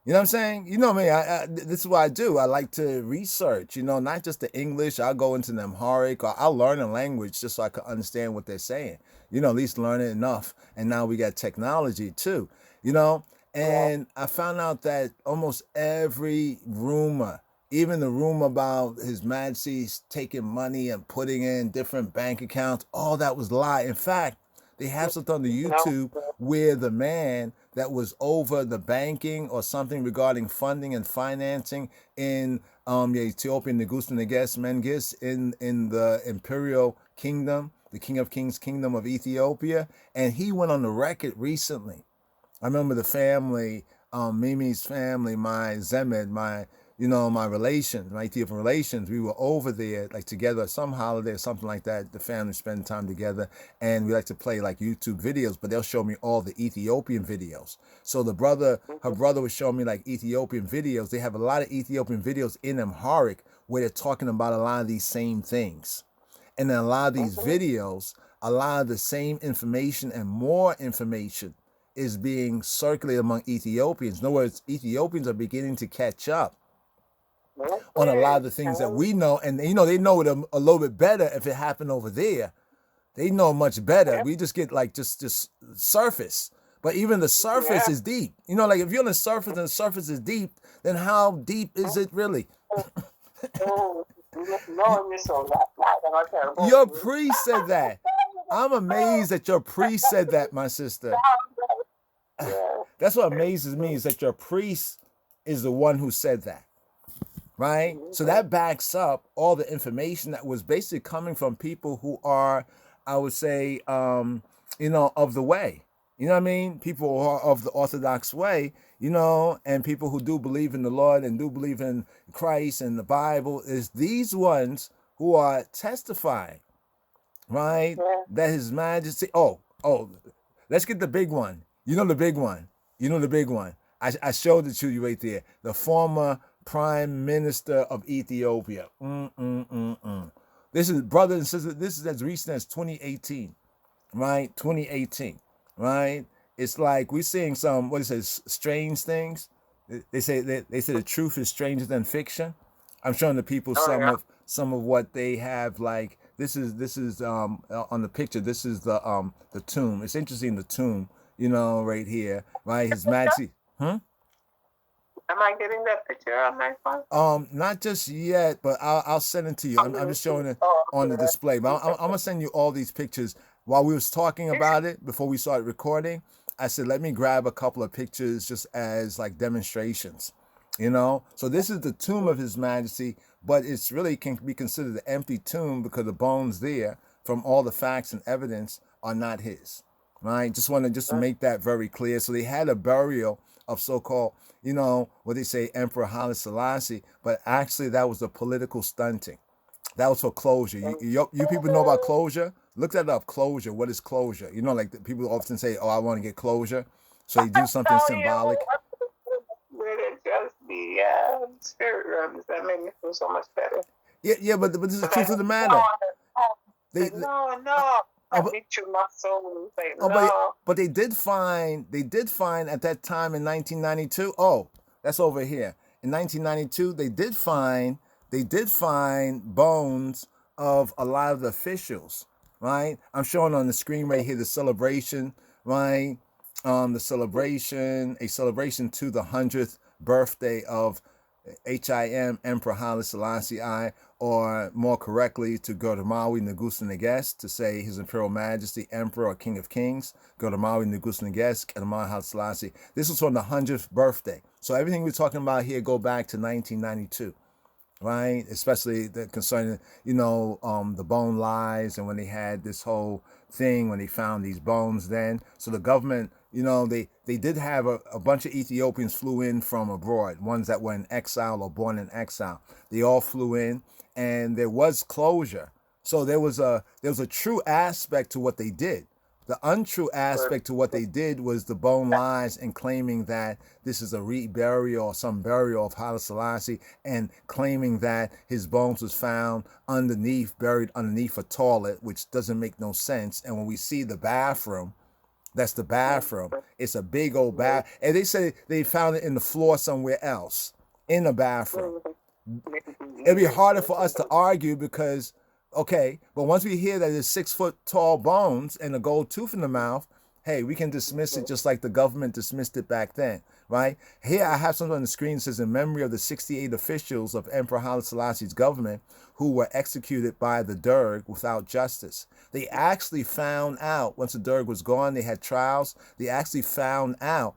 You know what I'm saying? You know me. This is what I do. I like to research. You know, not just the English. I'll go into the Amharic, or I'll learn a language just so I can understand what they're saying. You know, at least learn it enough. And now we got technology too. You know, Yeah. and I found out that almost every rumor, even the rumor about His Majesty's taking money and putting in different bank accounts, all that was lie. In fact, they have something on the No. YouTube where the man that was over the banking or something regarding funding and financing in the Ethiopian Negus Mengis in the imperial kingdom, the King of Kings kingdom of Ethiopia, and he went on the record recently. I remember the family, Mimi's family, my Zemed, my relations, my Ethiopian relations, we were over there like together at some holiday or something like that. The family spend time together, and we like to play like YouTube videos, but they'll show me all the Ethiopian videos. So her brother was showing me like Ethiopian videos. They have a lot of Ethiopian videos in Amharic where they're talking about a lot of these same things. And in a lot of these videos, a lot of the same information and more information is being circulated among Ethiopians. In other words, Ethiopians are beginning to catch up on a lot of the things that we know. And, you know, they know it a little bit better if it happened over there. They know much better. We just get like just surface. But even the surface is deep. You know, like if you're on the surface and the surface is deep, then how deep is it really? Your priest said that. I'm amazed that your priest said that, my sister. That's what amazes me, is that your priest is the one who said that. Right? So that backs up all the information that was basically coming from people who are, I would say, you know, of the way. You know what I mean? People who are of the Orthodox way, you know, and people who do believe in the Lord and do believe in Christ and the Bible, is these ones who are testifying, right? That His Majesty, let's get the big one. You know the big one. You know the big one. I showed it to you right there. The former Prime Minister of Ethiopia. This is, brothers and sisters, this is as recent as 2018, right? 2018, right? It's like we're seeing some, what it says, strange things. They say the truth is stranger than fiction. I'm showing the people some of what they have. Like this is on the picture. This is the tomb. It's interesting, the tomb. You know, right here, right? His Majesty. Am I getting that picture on my phone? Not just yet, but I'll send it to you. I'm just showing it on the display. But I'm gonna send you all these pictures. While we was talking about it before we started recording, I said, let me grab a couple of pictures just as like demonstrations. You know, so this is the tomb of His Majesty, but it's really can be considered an empty tomb because the bones there, from all the facts and evidence, are not his. Right? Just want to make that very clear. So they had a burial of so-called, you know, what they say, Emperor Haile Selassie, but actually that was a political stunting. That was for closure. You people know about closure? Look that up. Closure. What is closure? You know, like people often say, "Oh, I want to get closure," so you do something symbolic. Just the spirit rooms that made me feel so much better. Yeah, but this is the truth of the matter. No. But they did find at that time in 1992. Oh, that's over here. In 1992, they did find bones of a lot of the officials, right? I'm showing on the screen right here the celebration, right? A celebration to the 100th birthday of Ethiopian Emperor Haile Selassie I, or more correctly, to Godamawi Negus Neges, to say His Imperial Majesty, Emperor or King of Kings, Godamawi Negus Neges, Godamawi Haile Selassie. This was on the 100th birthday. So everything we're talking about here go back to 1992, right? Especially concerning, you know, the bone lies, and when they had this whole thing, when they found these bones then. So the government, you know, they did have a bunch of Ethiopians flew in from abroad, ones that were in exile or born in exile. They all flew in, and there was closure. So there was a true aspect to what they did. The untrue aspect to what they did was the bone lies and claiming that this is a reburial or some burial of Haile Selassie, and claiming that his bones was found buried underneath a toilet, which doesn't make no sense. And when we see the bathroom, That's the bathroom. It's a big old bath. And they say they found it in the floor somewhere else, in the bathroom. It'd be harder for us to argue because, okay, but once we hear that there's 6-foot tall bones and a gold tooth in the mouth, hey, we can dismiss it just like the government dismissed it back then, right? Here I have something on the screen that says in memory of the 68 officials of Emperor Haile Selassie's government who were executed by the Derg without justice. They actually found out, once the Derg was gone, they had trials, they actually found out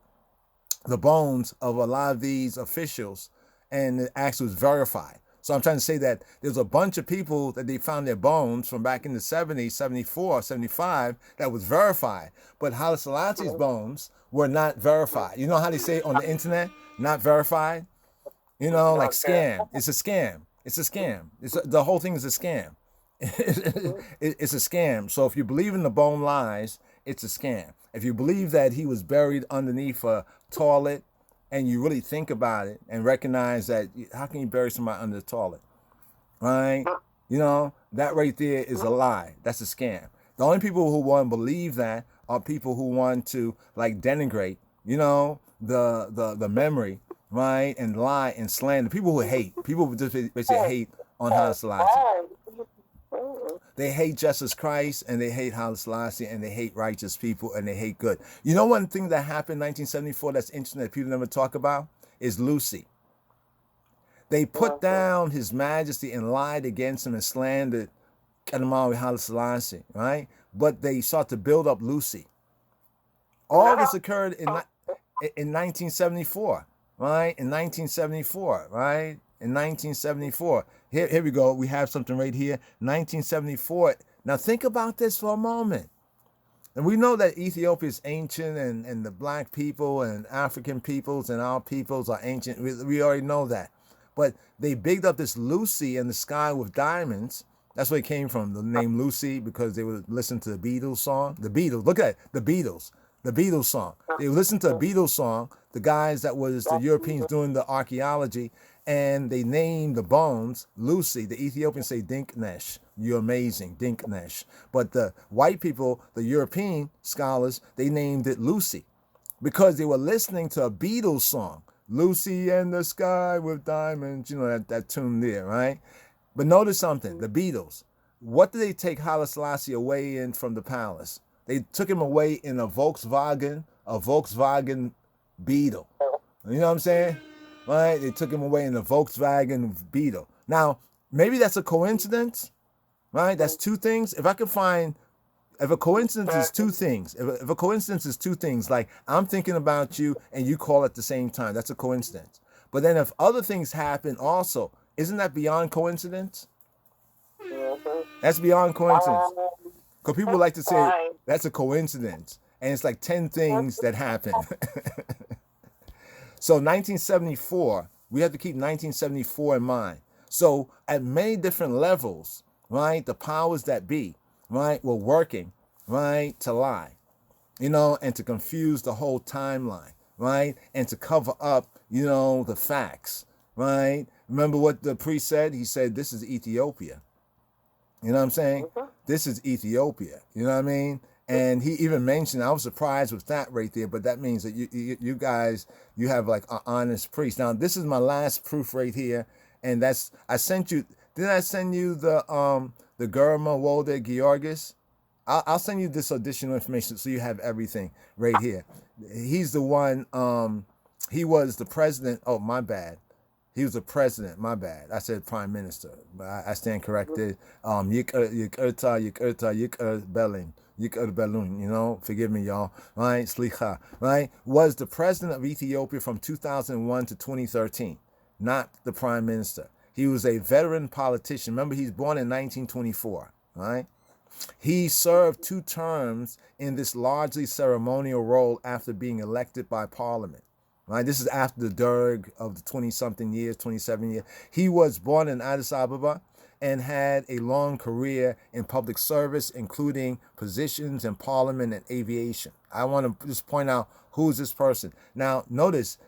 the bones of a lot of these officials, and it actually was verified. So I'm trying to say that there's a bunch of people that they found their bones from back in the 70s, 74, 75, that was verified. But Haile Selassie's bones were not verified. You know how they say on the internet, not verified? You know, like scam. It's a scam. It's a scam. The whole thing is a scam. It's a scam. So if you believe in the bone lies, it's a scam. If you believe that he was buried underneath a toilet, and you really think about it and recognize that, how can you bury somebody under the toilet, right? You know, that right there is a lie. That's a scam. The only people who want to believe that are people who want to, like, denigrate, you know, the memory, right, and lie and slander. People who hate. People who just basically hate on Haile Selassie. They hate Jesus Christ, and they hate Haile Selassie, and they hate righteous people, and they hate good. You know, one thing that happened in 1974 that's interesting that people never talk about is Lucy. They put down His Majesty and lied against him and slandered Kanamawi Haile Selassie, right? But they sought to build up Lucy. All this occurred in 1974, right? In 1974, right? In 1974. Here we go. We have something right here. 1974. Now think about this for a moment. And we know that Ethiopia is ancient, and the black people and African peoples and our peoples are ancient. We already know that. But they bigged up this Lucy in the sky with diamonds. That's where it came from, the name Lucy, because they would listen to the Beatles song. The Beatles, look at it, the Beatles song. They would listen to a Beatles song, the guys that was the Europeans doing the archaeology, and they named the bones Lucy. The Ethiopians say Dinknesh. You're amazing, Dinknesh. But the white people, the European scholars, they named it Lucy because they were listening to a Beatles song, Lucy in the sky with diamonds, you know, that tune there, right? But notice something, the Beatles. What did they take Haile Selassie away in from the palace? They took him away in a Volkswagen Beetle. You know what I'm saying? Right? They took him away in a Volkswagen Beetle. Now, maybe that's a coincidence, right? That's two things. If I could find, if a coincidence is two things, if a coincidence is two things, like I'm thinking about you and you call at the same time, that's a coincidence. But then if other things happen also, isn't that beyond coincidence? That's beyond coincidence. Because people like to say that's a coincidence. And it's like 10 things that happen. So 1974, we have to keep 1974 in mind. So at many different levels, right, the powers that be, right, were working, right, to lie, you know, and to confuse the whole timeline, right, and to cover up, you know, the facts, right? Remember what the priest said? He said, this is Ethiopia. You know what I'm saying? This is Ethiopia. You know what I mean? And he even mentioned, I was surprised with that right there, but that means that you guys, you have like an honest priest. Now, this is my last proof right here. And that's, I sent you, didn't I send you the Gurma Wolde Georgis? I'll send you this additional information so you have everything right here. He's the one, he was the president, oh, my bad. He was the president, my bad. I said prime minister, but I stand corrected. Belun, you know, forgive me, y'all, right? Slicha, right? Was the president of Ethiopia from 2001 to 2013, not the prime minister. He was a veteran politician. Remember, he's born in 1924, right? He served 2 terms in this largely ceremonial role after being elected by parliament. Right? This is after the Derg of the 20-something years, 27 years. He was born in Addis Ababa and had a long career in public service, including positions in parliament and aviation. I want to just point out who is this person. Now, notice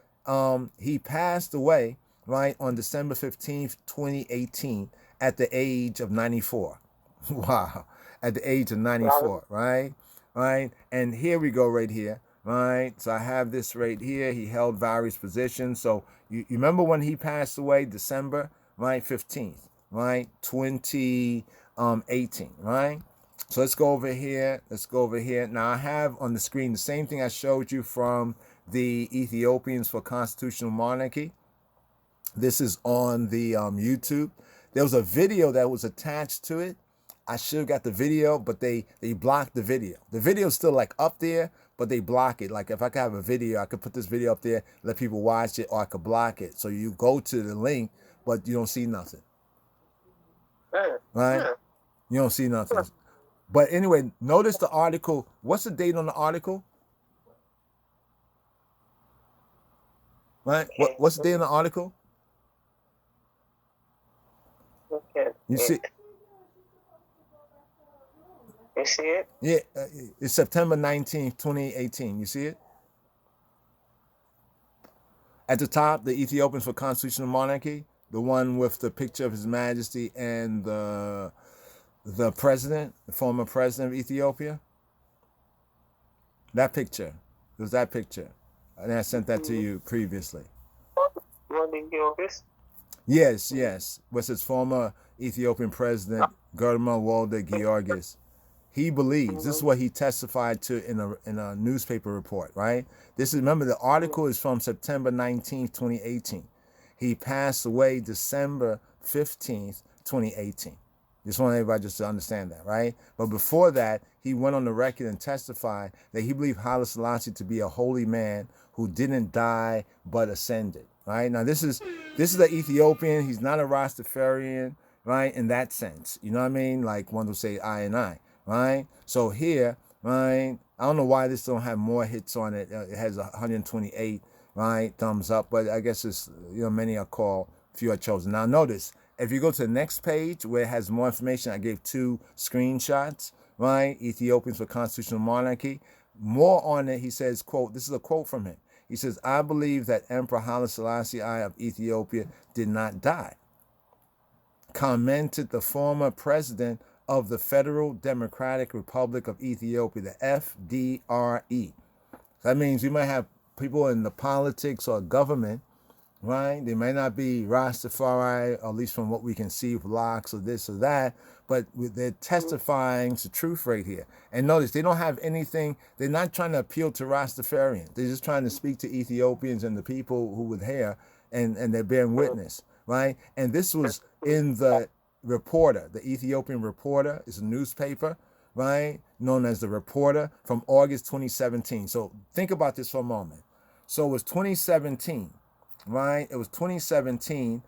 he passed away, right, on December 15th, 2018, at the age of 94. Wow, at the age of 94, right? right? And here we go right here, right? So I have this right here. He held various positions. So you remember when he passed away, December, right, 15th, right, 2018, right? So let's go over here. Let's go over here. Now I have on the screen the same thing I showed you from the Ethiopians for Constitutional Monarchy. This is on the YouTube. There was a video that was attached to it. I should have got the video, but they blocked the video. The video's still like up there, but they block it. Like if I could have a video, I could put this video up there, let people watch it, or I could block it. So you go to the link, but you don't see nothing. Right? You don't see nothing. But anyway, notice the article. What's the date on the article? Right? What's the date on the article? You see? You see it? Yeah, it's September 19th, 2018. You see it? At the top, the Ethiopians for Constitutional Monarchy, the one with the picture of His Majesty and the president, the former president of Ethiopia. That picture. It was that picture. And I sent that to you previously. What did you this? Yes, yes. Was his former Ethiopian president, Germa Walda Georgis. He believes, this is what he testified to in a newspaper report, right? This is, remember, the article is from September 19th, 2018. He passed away December 15th, 2018. Just want everybody just to understand that, right? But before that, he went on the record and testified that he believed Haile Selassie to be a holy man who didn't die but ascended, right? Now, this is the Ethiopian. He's not a Rastafarian, right, in that sense. You know what I mean? Like one would say I and I, right? So here, right, I don't know why this don't have more hits on it. It has 128, right, thumbs up, but I guess it's, you know, many are called, few are chosen. Now, notice, if you go to the next page where it has more information, I gave 2 screenshots, right? Ethiopians for Constitutional Monarchy. More on it, he says, quote, this is a quote from him. He says, I believe that Emperor Haile Selassie I of Ethiopia did not die. Commented the former president of the Federal Democratic Republic of Ethiopia, the FDRE. That means you might have people in the politics or government, right? They may not be Rastafari, at least from what we can see with locks or this or that, but they're testifying to truth right here. And notice, they don't have anything, they're not trying to appeal to Rastafarians. They're just trying to speak to Ethiopians and the people who were here, and they're bearing witness, right? And this was in the Reporter, the Ethiopian Reporter is a newspaper, right? Known as the Reporter from August 2017. So think about this for a moment. So it was 2017. Right? It was 2017,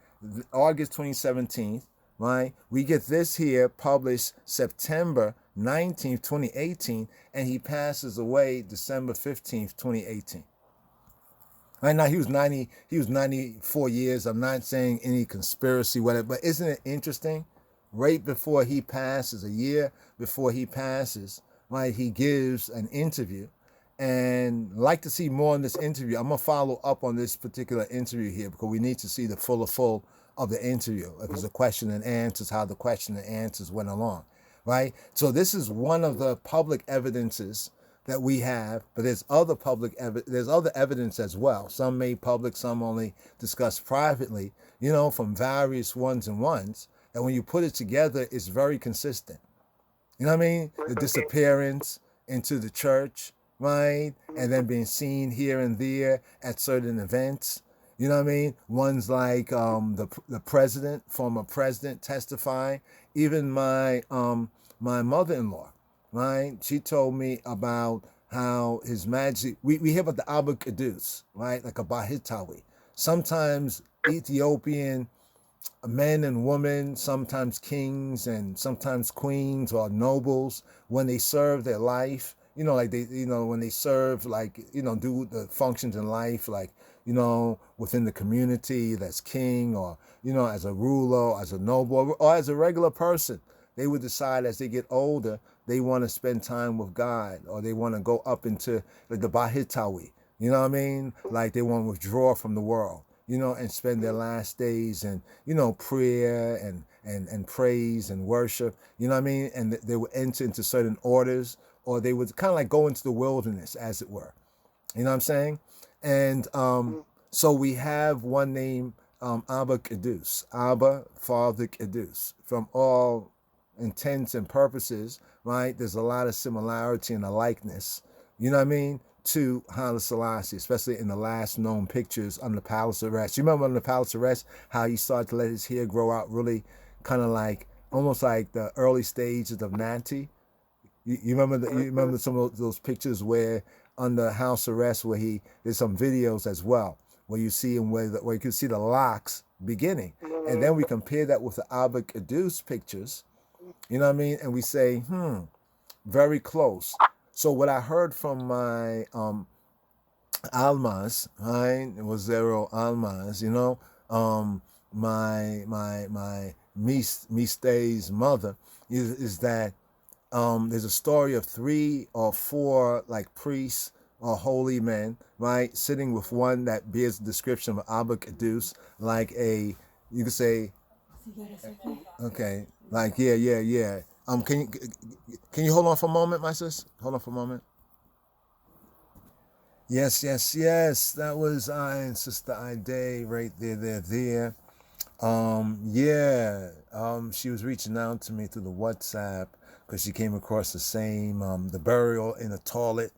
August 2017, right? We get this here published September 19th, 2018, and he passes away December 15th, 2018. Right now, he was 94 years. I'm not saying any conspiracy, whatever, but isn't it interesting? Right before he passes, a year before he passes, right, he gives an interview. And like to see more in this interview. I'm going to follow up on this particular interview here because we need to see the full of the interview. If it's a question and answers, how the question and answers went along, right? So this is one of the public evidences that we have, but there's other there's other evidence as well. Some made public, some only discussed privately, you know, from various ones. And when you put it together, it's very consistent. You know what I mean? The disappearance into the church, right? And then being seen here and there at certain events. You know what I mean? Ones like the president, former president testifying. Even my mother-in-law, right? She told me about how His Majesty, we hear about the Abu Qudus, right? Like a Bahitawi. Sometimes Ethiopian men and women, sometimes kings and sometimes queens or nobles, when they serve their life, you know, like they, you know, when they serve, like, you know, do the functions in life, like, you know, within the community, that's king, or, you know, as a ruler, as a noble, or as a regular person, they would decide as they get older, they want to spend time with God, or they want to go up into like the Bahitawi, you know what I mean? Like they want to withdraw from the world, you know, and spend their last days in, you know, prayer and praise and worship, you know what I mean? And they would enter into certain orders or they would kind of like go into the wilderness, as it were. You know what I'm saying? And so we have one name, Abba Kedus, Abba, Father Kedus. From all intents and purposes, right? There's a lot of similarity and a likeness, you know what I mean, to Haile Selassie, especially in the last known pictures on the palace arrest. You remember on the palace arrest how he started to let his hair grow out really kind of like, almost like the early stages of Nanti? You remember some of those pictures where under house arrest where there's some videos as well where you see him where you can see the locks beginning, and then we compare that with the Abba Kedus pictures, you know what I mean, and we say very close. So what I heard from my almas, right, it was zero almas, you know, my Miste's mother is that there's a story of 3 or 4 like priests or holy men, right, sitting with one that bears the description of Abba Kedus, like you could say, okay, like yeah. Can you hold on for a moment, my sis? Hold on for a moment. Yes. That was I and Sister Ide right there. She was reaching out to me through the WhatsApp because she came across the same, the burial in a toilet,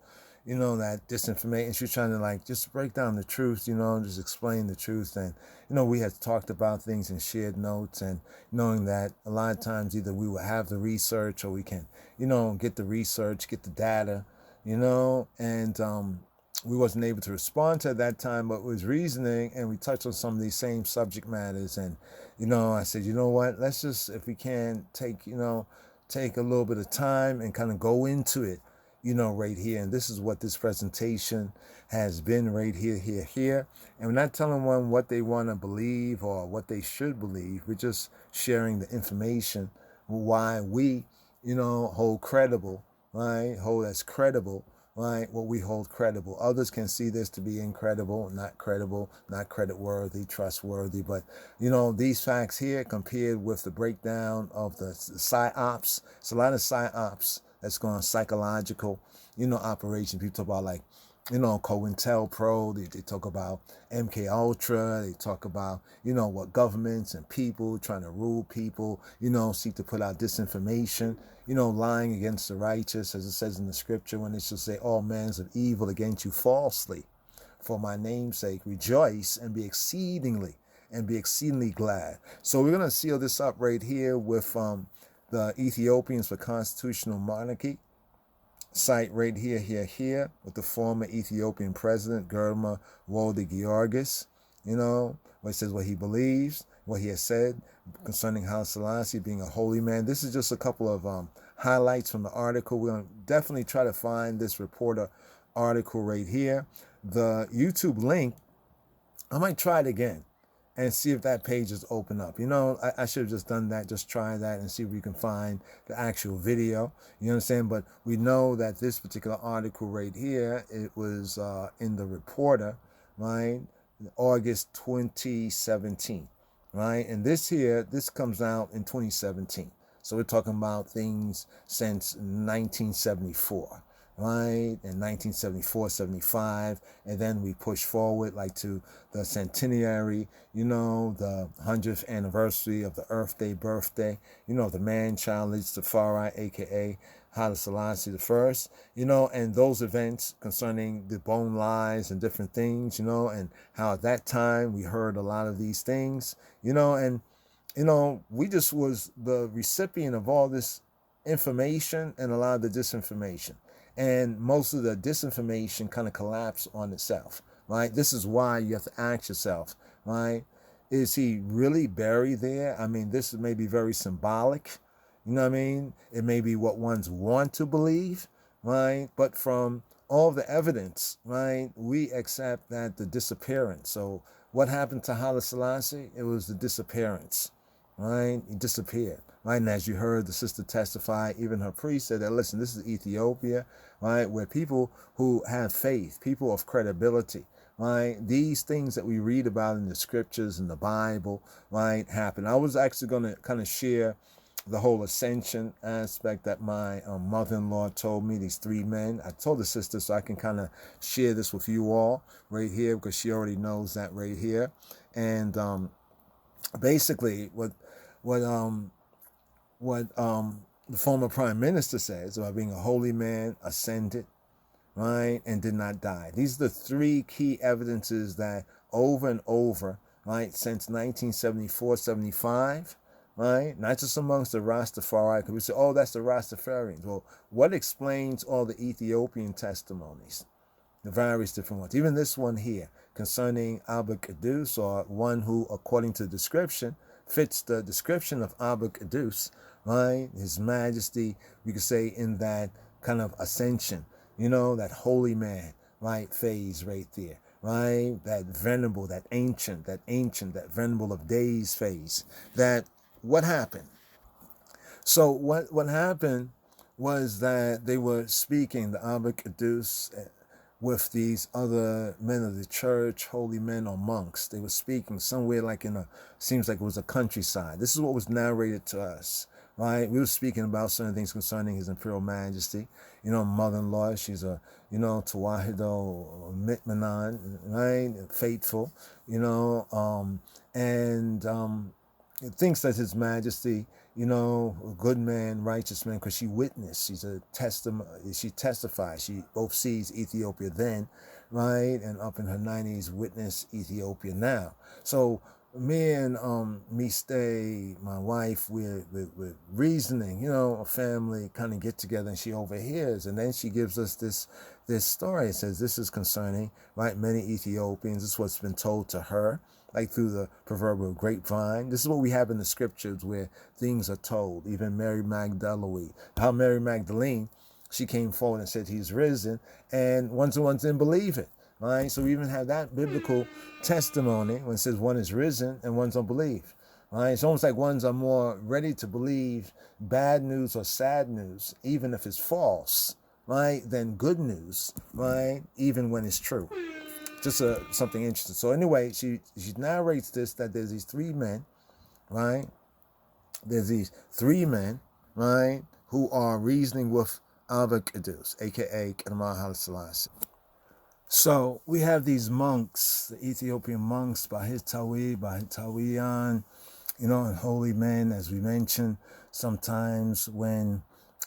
you know, that disinformation. She was trying to like just break down the truth, you know, just explain the truth. And, you know, we had talked about things and shared notes, and knowing that a lot of times either we will have the research or we can, you know, get the research, get the data, you know, and we wasn't able to respond to at that time, but was reasoning, and we touched on some of these same subject matters. And, you know, I said, you know what, let's just, if we can take a little bit of time and kind of go into it, you know, right here. And this is what this presentation has been right here. And we're not telling one what they want to believe or what they should believe. We're just sharing the information, why we, you know, hold credible, right? Hold as credible, right? What we hold credible. Others can see this to be incredible, not creditworthy, trustworthy. But, you know, these facts here compared with the breakdown of the PsyOps, it's a lot of PsyOps that's going psychological, you know, operation. People talk about like, you know, COINTELPRO, they talk about MK Ultra, they talk about, you know, what governments and people trying to rule people, you know, seek to put out disinformation, you know, lying against the righteous, as it says in the scripture, when it should say all mans of evil against you falsely. For my name's sake, rejoice and be exceedingly glad. So we're going to seal this up right here with the Ethiopians for Constitutional Monarchy site right here with the former Ethiopian president, Germa Wolde Georgis, you know, where it says what he believes, what he has said concerning Haile Selassie being a holy man. This is just a couple of highlights from the article. We're going to definitely try to find this reporter article right here. The YouTube link, I might try it again and see if that page is open up. You know, I should have just done that, just try that and see if we can find the actual video. You know what I'm saying? But we know that this particular article right here, it was in the Reporter, right? August 2017, right? And this comes out in 2017. So we're talking about things since 1974. Right, in 1974, 75, and then we push forward like to the centenary, you know, the 100th anniversary of the Earth Day birthday, you know, the man-child Rastafari, aka Haile Selassie the First, you know, and those events concerning the bone lies and different things, you know, and how at that time we heard a lot of these things, you know, and, you know, we just was the recipient of all this information and a lot of the disinformation. And most of the disinformation kind of collapsed on itself, right? This is why you have to ask yourself, right? Is he really buried there? I mean, this may be very symbolic, you know what I mean? It may be what ones want to believe, right? But from all the evidence, right, we accept that the disappearance. So what happened to Haile Selassie? It was the disappearance, right? He disappeared, right? And as you heard the sister testify, even her priest said that, listen, this is Ethiopia, right, where people who have faith, people of credibility, right, these things that we read about in the scriptures and the Bible, right, happen. I was actually going to kind of share the whole ascension aspect that my mother-in-law told me, these three men. I told the sister so I can kind of share this with you all right here, because she already knows that right here. And basically what the former prime minister says about being a holy man, ascended, right, and did not die. These are the three key evidences that over and over, right, since 1974, 75, right, not just amongst the Rastafari, because we say, oh, that's the Rastafarians. Well, what explains all the Ethiopian testimonies? The various different ones. Even this one here, concerning Abba Kadus, or one who, according to the description, fits the description of Abba Kadus, right? His Majesty, we could say, in that kind of ascension, you know, that holy man, right, phase right there, right? That venerable, that ancient, that venerable of days phase. That, what happened? So what happened was that they were speaking, the Abba Kadus, with these other men of the church, holy men or monks. They were speaking somewhere like in seems like it was a countryside. This is what was narrated to us, right? We were speaking about certain things concerning His Imperial Majesty. You know, mother-in-law, she's a, you know, Tawahido Mitmanan, right? Faithful, you know, thinks that His Majesty, you know, a good man, righteous man, because she witnessed. She's a testimony. She testifies. She both sees Ethiopia then, right, and up in her 90s, witness Ethiopia now. So me and Miste, my wife, we're reasoning. You know, a family kind of get together, and she overhears, and then she gives us this story. It says this is concerning, right, many Ethiopians. This is what's been told to her, like through the proverbial grapevine. This is what we have in the scriptures where things are told. Even Mary Magdalene, how Mary Magdalene, she came forward and said He's risen, and ones didn't believe it, right? So we even have that biblical testimony when it says one is risen and ones don't believe, right? It's almost like ones are more ready to believe bad news or sad news, even if it's false, right, than good news, right, even when it's true. Just something interesting. So anyway, she narrates this, that there's these three men, right? There's these three men, right, who are reasoning with Abba Kadus, a.k.a. Emperor Haile Selassie. So we have these monks, the Ethiopian monks, Bahitawiyan, you know, and holy men, as we mentioned, sometimes when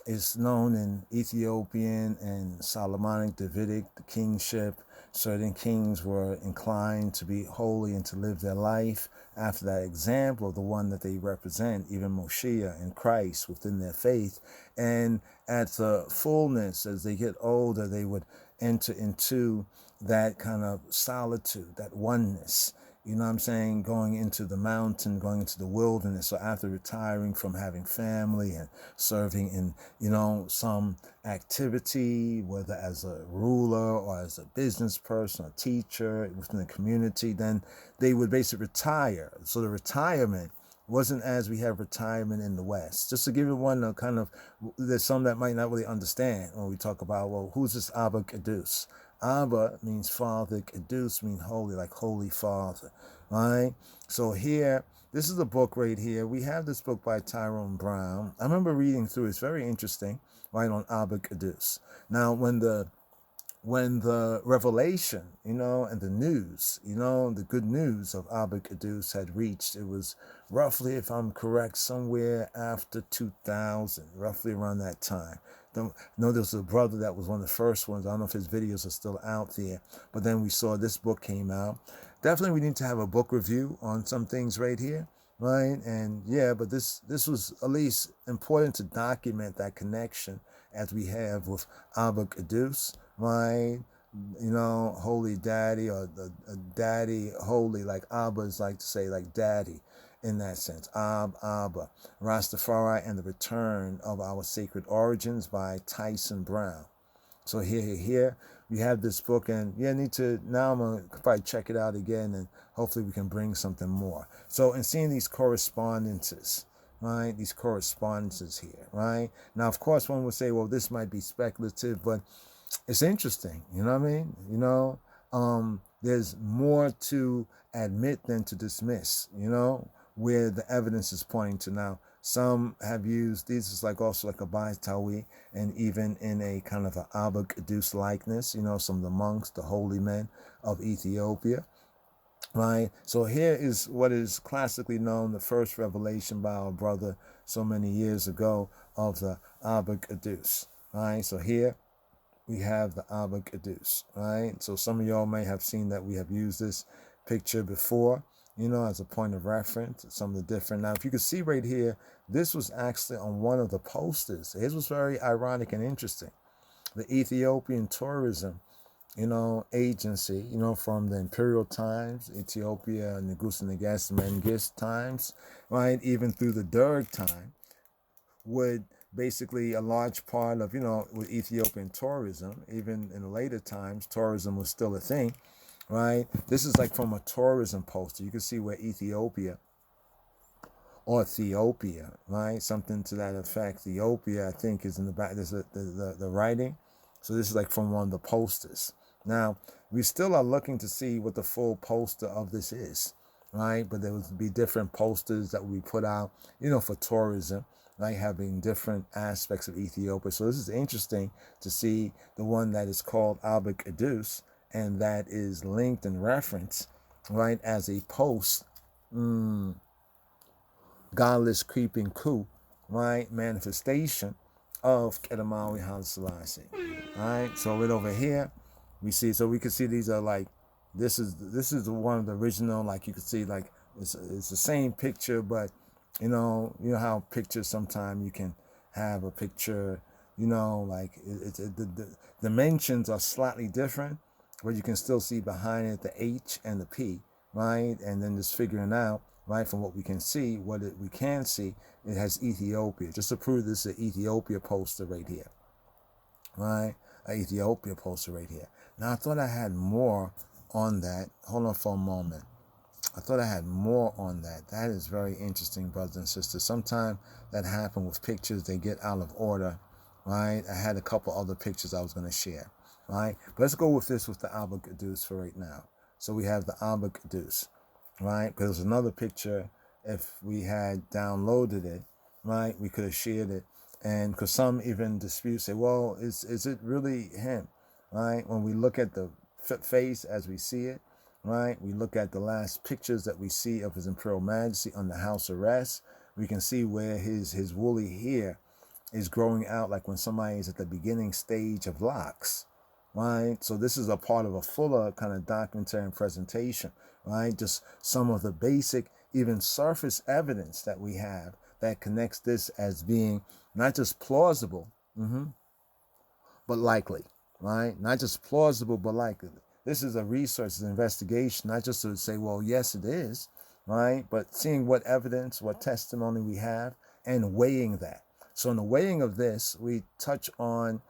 it's known in Ethiopian and Solomonic, Davidic, the kingship, certain kings were inclined to be holy and to live their life after that example of the one that they represent, even Moshiach and Christ within their faith. And at the fullness, as they get older, they would enter into that kind of solitude, that oneness. You know what I'm saying? Going into the mountain, going into the wilderness. So after retiring from having family and serving in, you know, some activity, whether as a ruler or as a business person, a teacher within the community, then they would basically retire. So the retirement wasn't as we have retirement in the West. Just to give you one kind of, there's some that might not really understand when we talk about, well, who's this Abba Kadus? Abba means father, Kadus means holy, like holy father, right? So here, this is a book right here. We have this book by Tyrone Brown. I remember reading through it. It's very interesting, right, on Abba Kadus. Now, when the revelation, you know, and the news, you know, the good news of Abba Kadus had reached, it was roughly, if I'm correct, somewhere after 2000, roughly around that time. I know there was a brother that was one of the first ones. I don't know if his videos are still out there, but then we saw this book came out. Definitely we need to have a book review on some things right here, right? And yeah, but this was at least important to document that connection as we have with Abba Kadus, right? You know, holy daddy, or the daddy holy, like Abba is like to say like daddy in that sense. Abba, Rastafari and the Return of Our Sacred Origins by Tyson Brown. So here we have this book, and yeah, now I'm gonna probably check it out again, and hopefully we can bring something more. So in seeing these correspondences, right, these correspondences here, right? Now, of course, one would say, well, this might be speculative, but it's interesting, you know what I mean? You know, there's more to admit than to dismiss, you know, where the evidence is pointing to. Now, Some have used these is like also like a Baitawi, and even in a kind of an Abba-Kadus likeness, you know, some of the monks, the holy men of Ethiopia. Right, so here is what is classically known, the first revelation by our brother so many years ago of the Abba-Kadus. Right, so here we have the Abba-Kadus. Right, so some of y'all may have seen that we have used this picture before, you know, as a point of reference. Some of the different. Now, if you can see right here, this was actually on one of the posters. It was very ironic and interesting. The Ethiopian tourism, you know, agency, you know, from the imperial times, Ethiopia, Negus Neges Mengis times, right, even through the Derg time, would basically a large part of, you know, with Ethiopian tourism, even in later times, tourism was still a thing, right? This is like from a tourism poster. You can see where Ethiopia or Ethiopia, right? Something to that effect. Ethiopia, I think, is in the back. There's the writing. So this is like from one of the posters. Now, we still are looking to see what the full poster of this is, right? But there would be different posters that we put out, you know, for tourism, right? Having different aspects of Ethiopia. So this is interesting to see the one that is called Abba-Kadus, and that is linked and referenced, right, as a post, godless creeping coup, right, manifestation of Kedamawi Haile Selassie. All right, so right over here, we see, so we can see these are like, this is one of the original, like you can see, like it's the same picture, but you know how pictures sometimes you can have a picture, you know, like the dimensions are slightly different, but you can still see behind it the H and the P, right, and then just figuring out, right, from what we can see, we can see, it has Ethiopia. Just to prove this is an Ethiopia poster right here, right? An Ethiopia poster right here. Now, I thought I had more on that. Hold on for a moment. I thought I had more on that. That is very interesting, brothers and sisters. Sometimes that happens with pictures. They get out of order, right? I had a couple other pictures I was going to share, right? But let's go with this with the Abba-Kadus for right now. So we have the Abba-Kadus, right? Because there's another picture, if we had downloaded it, right, we could have shared it. And because some even dispute, say, well, is it really him, right? When we look at the face as we see it, right, we look at the last pictures that we see of His Imperial Majesty on the house arrest, we can see where his woolly hair is growing out like when somebody is at the beginning stage of locks, right? So this is a part of a fuller kind of documentary and presentation, right? Just some of the basic, even surface evidence that we have that connects this as being not just plausible, but likely, right? Not just plausible, but likely. This is a research, an investigation, not just to say, well, yes, it is, right? But seeing what evidence, what testimony we have, and weighing that. So in the weighing of this, we touch on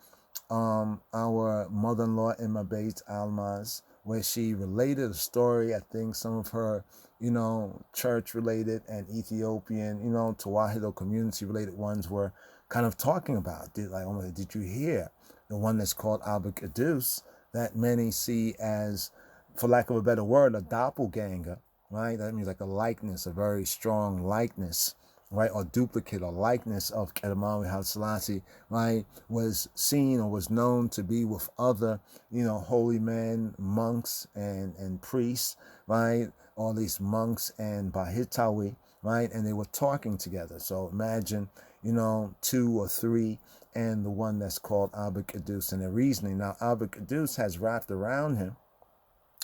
our mother-in-law, Emma Bates Almaz, where she related a story. I think some of her, you know, church-related and Ethiopian, you know, Tawahedo community-related ones were kind of talking about. Did you hear the one that's called Abba-Kadus that many see as, for lack of a better word, a doppelganger, right? That means like a likeness, a very strong likeness, right, or duplicate or likeness of Kedamawi Haile Selassie, right, was seen or was known to be with other, you know, holy men, monks, and priests, right, all these monks and Bahitawi, right, and they were talking together. So imagine, you know, 2 or 3, and the one that's called Abba-Kadus, and the reasoning. Now, Abba-Kadus has wrapped around him,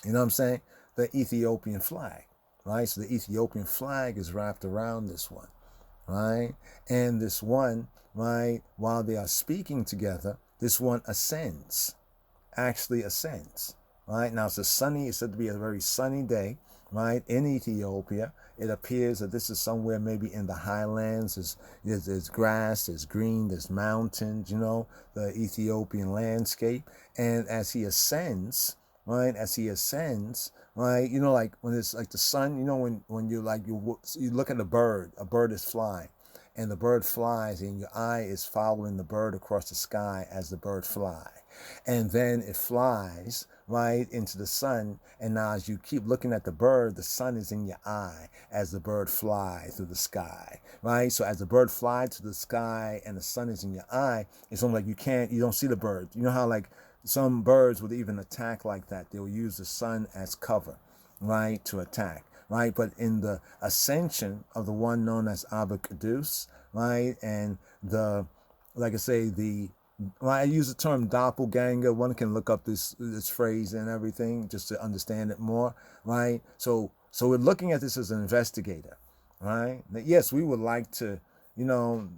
you know what I'm saying, the Ethiopian flag, right? So the Ethiopian flag is wrapped around this one, right? And this one, right, while they are speaking together, this one ascends, actually ascends, right? Now it's said to be a very sunny day, right, in Ethiopia. It appears that this is somewhere maybe in the highlands. There's grass, there's green, there's mountains, you know, the Ethiopian landscape. And as he ascends, right, right, you know, like when it's like the sun, you know, when you like you look at a bird is flying, and the bird flies, and your eye is following the bird across the sky as the bird fly. And then it flies right into the sun, and now as you keep looking at the bird, the sun is in your eye as the bird flies through the sky, right? So as the bird flies to the sky and the sun is in your eye, it's almost like you don't see the bird. You know how like some birds would even attack like that. They'll use the sun as cover, right, to attack, right? But in the ascension of the one known as Abba Caduce, right, and like I say, when I use the term doppelganger, one can look up this phrase and everything just to understand it more, right? So we're looking at this as an investigator, right? Yes, we would like to, know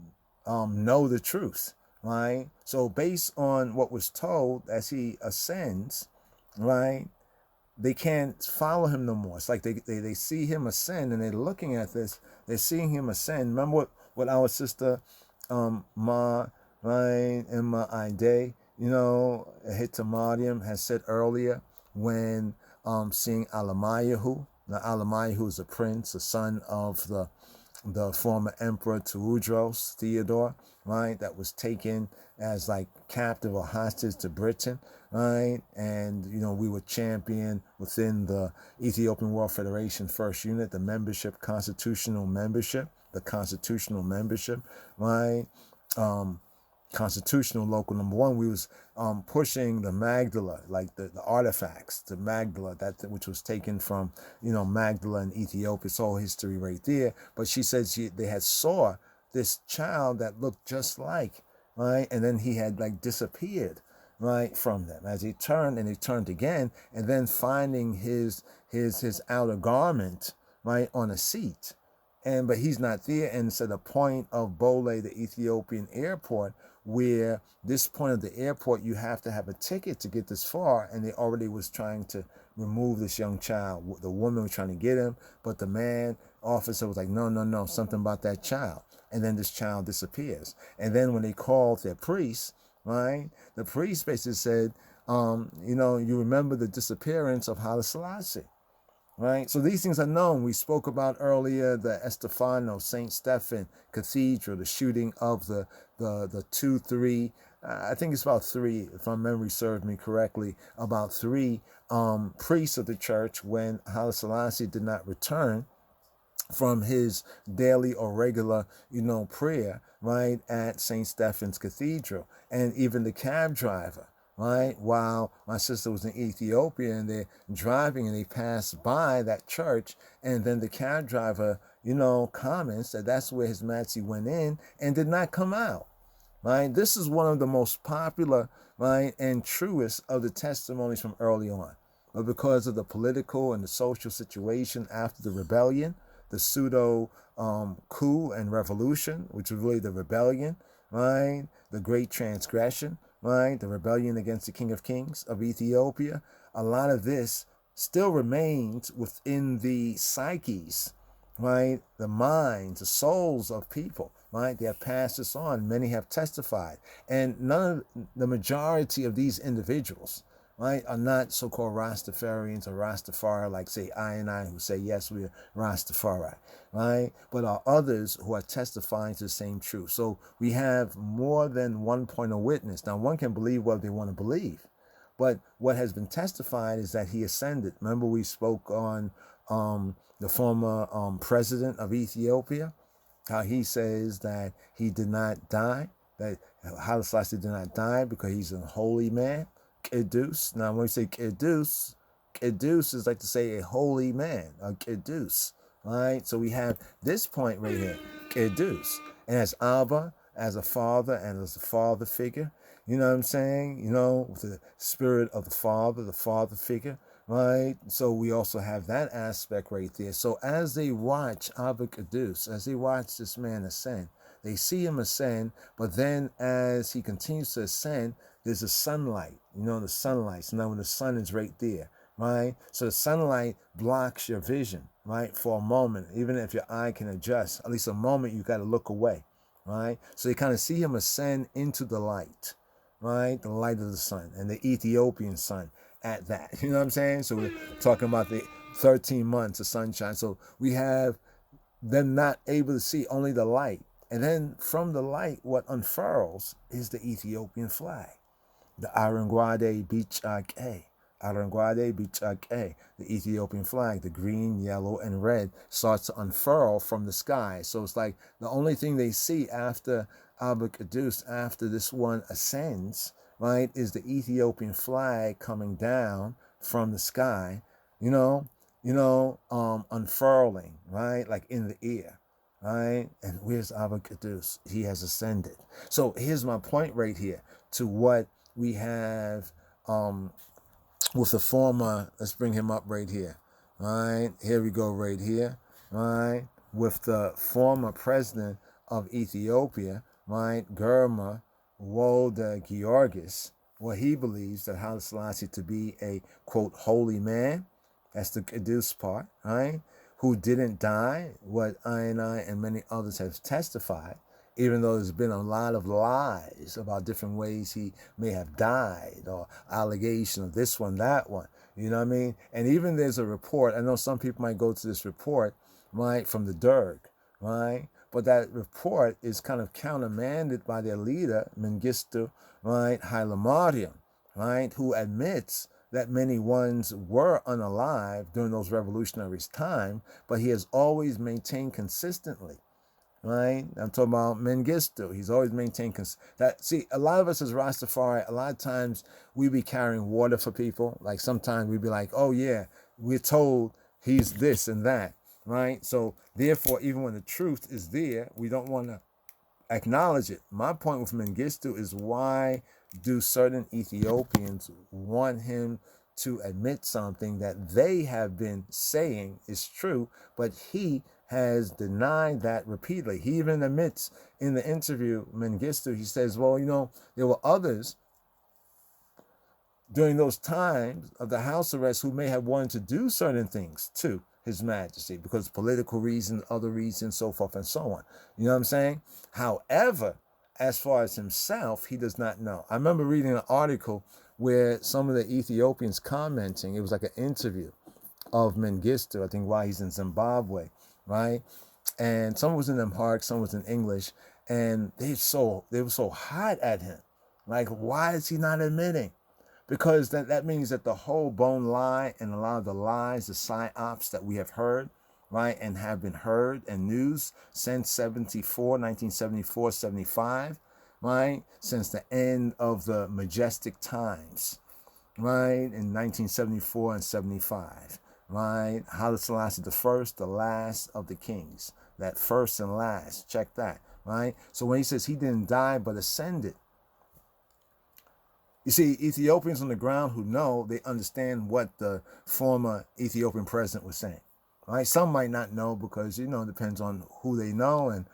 the truth, right? So based on what was told as he ascends, right, they can't follow him no more. It's like they see him ascend, and they're looking at this. They're seeing him ascend. Remember what our sister Ma, right, Emma Ide, Hitamadium has said earlier when seeing Alamayahu. Now Alamayahu is a prince, a son of the former Emperor Tewodros Theodore, right, that was taken as like captive or hostage to Britain, right? And, we were champion within the Ethiopian World Federation First Unit, the constitutional membership, right? Constitutional local number one. We was pushing the Magdala, like the artifacts, the Magdala, which was taken from, Magdala in Ethiopia. It's all history right there. But she said they had saw this child that looked just like, right? And then he had like disappeared, right, from them as he turned, and he turned again, and then finding his outer garment, right, on a seat. But he's not there. And it's at the point of Bole, the Ethiopian airport, where this point of the airport, you have to have a ticket to get this far. And they already was trying to remove this young child. The woman was trying to get him, but the officer was like, no, something about that child. And then this child disappears. And then when they called their priest, right, the priest basically said, you remember the disappearance of Haile Selassie. Right, so these things are known. We spoke about earlier the Estefano, St. Stefan Cathedral, the shooting of the 2-3, I think it's about 3, if my memory serves me correctly, about 3 priests of the church when Haile Selassie did not return from his daily or regular, prayer, right, at St. Stephen's Cathedral. And even the cab driver, right, while my sister was in Ethiopia and they're driving and they pass by that church, and then the cab driver, comments that that's where His Majesty went in and did not come out, right? This is one of the most popular, right, and truest of the testimonies from early on. But because of the political and the social situation after the rebellion, the pseudo coup and revolution, which was really the rebellion, right, the great transgression, right, the rebellion against the King of Kings of Ethiopia, a lot of this still remains within the psyches, right, the minds, the souls of people, right? They have passed this on. Many have testified. And the majority of these individuals, right, are not so-called Rastafarians or Rastafari, like, say, I who say, yes, we are Rastafari, right? But are others who are testifying to the same truth. So we have more than one point of witness. Now, one can believe what they want to believe. But what has been testified is that he ascended. Remember, we spoke on the former president of Ethiopia, how he says that he did not die, that Haile Selassie did not die because he's a holy man. Kedus. Now, when we say Kedus is like to say a holy man, a Kedus, right? So we have this point right here, Kedus. And as Abba, as a father and as a father figure, you know what I'm saying? With the spirit of the father figure, right? So we also have that aspect right there. So as they watch Abba Kedus, as they watch this man ascend, they see him ascend, but then as he continues to ascend, there's a sunlight, the sunlight. So now when the sun is right there, right? So the sunlight blocks your vision, right? For a moment, even if your eye can adjust, at least a moment, you got to look away, right? So you kind of see him ascend into the light, right? The light of the sun, and the Ethiopian sun at that. You know what I'm saying? So we're talking about the 13 months of sunshine. So we have them not able to see only the light. And then from the light, what unfurls is the Ethiopian flag, the Arengwade Bichake. Arengwade Bichake, the Ethiopian flag, the green, yellow, and red starts to unfurl from the sky. So it's like the only thing they see after Abba Kadus, after this one ascends, right, is the Ethiopian flag coming down from the sky, unfurling, right, like in the air. Right? And where's Abba Kadus? He has ascended. So here's my point right here to what we have with the former, let's bring him up right here. Right? Here we go right here. Right? With the former president of Ethiopia, right? Germa Wolde Georgis, well, he believes that Haile Selassie to be a, quote, holy man. That's the Kadus part, right? Who didn't die, what I and many others have testified, even though there's been a lot of lies about different ways he may have died or allegation of this one, that one. You know what I mean? And even there's a report, I know some people might go to this report, right, from the Derg, right? But that report is kind of countermanded by their leader, Mengistu, right, Haile Selassie, right, who admits that many ones were unalive during those revolutionaries' time, but he has always maintained consistently, right? I'm talking about Mengistu. He's always maintained that. See, a lot of us as Rastafari, a lot of times we be carrying water for people. Like sometimes we be like, oh yeah, we're told he's this and that, right? So therefore, even when the truth is there, we don't want to acknowledge it. My point with Mengistu is, why do certain Ethiopians want him to admit something that they have been saying is true, but he has denied that repeatedly? He even admits in the interview, Mengistu, he says, well, there were others during those times of the house arrest who may have wanted to do certain things to His Majesty because of political reasons, other reasons, so forth and so on. You know what I'm saying? However, as far as himself, he does not know. I remember reading an article where some of the Ethiopians commenting, it was like an interview of Mengistu, I think while he's in Zimbabwe, right? And some was in Amharic, some was in English, and they were so hot at him. Like, why is he not admitting? Because that means that the whole bone lie and a lot of the lies, the PsyOps that we have heard, right, and have been heard in news since 1974, 75, right, since the end of the majestic times, right, in 1974 and 75, right, Haile Selassie the first, the last of the kings, that first and last, check that, right? So when he says he didn't die but ascended, you see, Ethiopians on the ground who know, they understand what the former Ethiopian president was saying, right? Some might not know because, it depends on who they know and,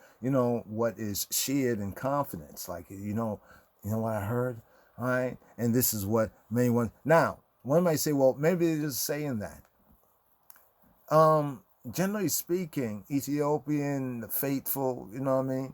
what is shared in confidence. Like, you know what I heard, right? And this is what many one. Now, one might say, well, maybe they're just saying that. Generally speaking, Ethiopian, faithful, you know what I mean?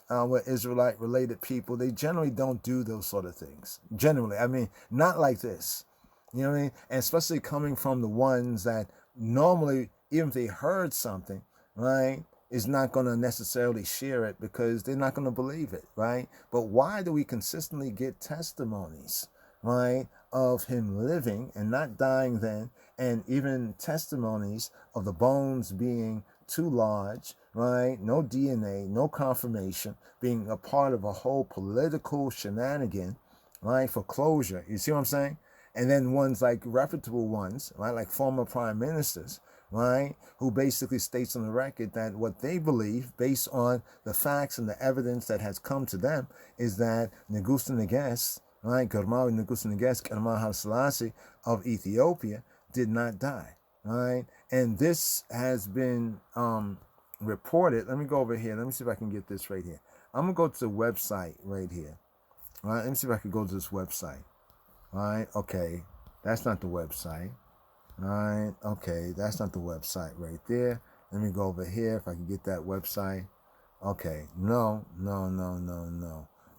With Israelite-related people, they generally don't do those sort of things. Generally, I mean, not like this. You know what I mean? And especially coming from the ones that normally, even if they heard something, right, is not going to necessarily share it because they're not going to believe it, right? But why do we consistently get testimonies, right, of him living and not dying then, and even testimonies of the bones being too large, right? No DNA, no confirmation, being a part of a whole political shenanigan, right? For closure. You see what I'm saying? And then ones like reputable ones, right? Like former prime ministers, right? Who basically states on the record that what they believe, based on the facts and the evidence that has come to them, is that Negusta Neges, right? Germawi Negusta Neges, Germawi Haile Selassie of Ethiopia did not die. Right, and this has been reported. Let me go over here. Let me see if I can get this right here. I'm gonna go to the website right here. All right, let me see if I can go to this website. All right, okay, that's not the website. All right, okay, that's not the website right there. Let me go over here if I can get that website. Okay, no.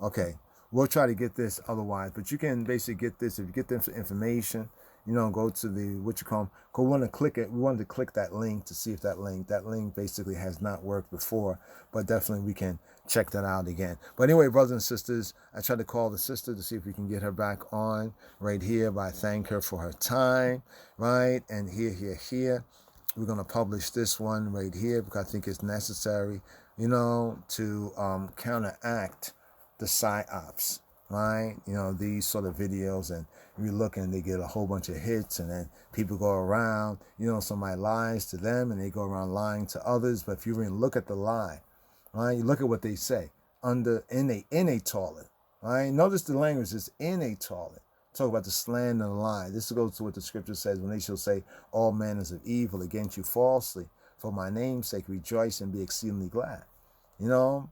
Okay, we'll try to get this otherwise, but you can basically get this if you get this information. you know, go to the, what you call them, go want to click it. We wanted to click that link to see if that link basically has not worked before, but definitely we can check that out again. But anyway, brothers and sisters, I tried to call the sister to see if we can get her back on right here, but I thank her for her time, right? And here, we're going to publish this one right here because I think it's necessary, you know, to counteract the PsyOps, right? You know, these sort of videos, and you look and they get a whole bunch of hits, and then people go around, you know, somebody lies to them and they go around lying to others. But if you really look at the lie, right, you look at what they say in a toilet, right? Notice the language is in a toilet. Talk about the slander and the lie. This goes to what the scripture says when they shall say all manners of evil against you falsely for my name's sake, rejoice and be exceedingly glad. You know,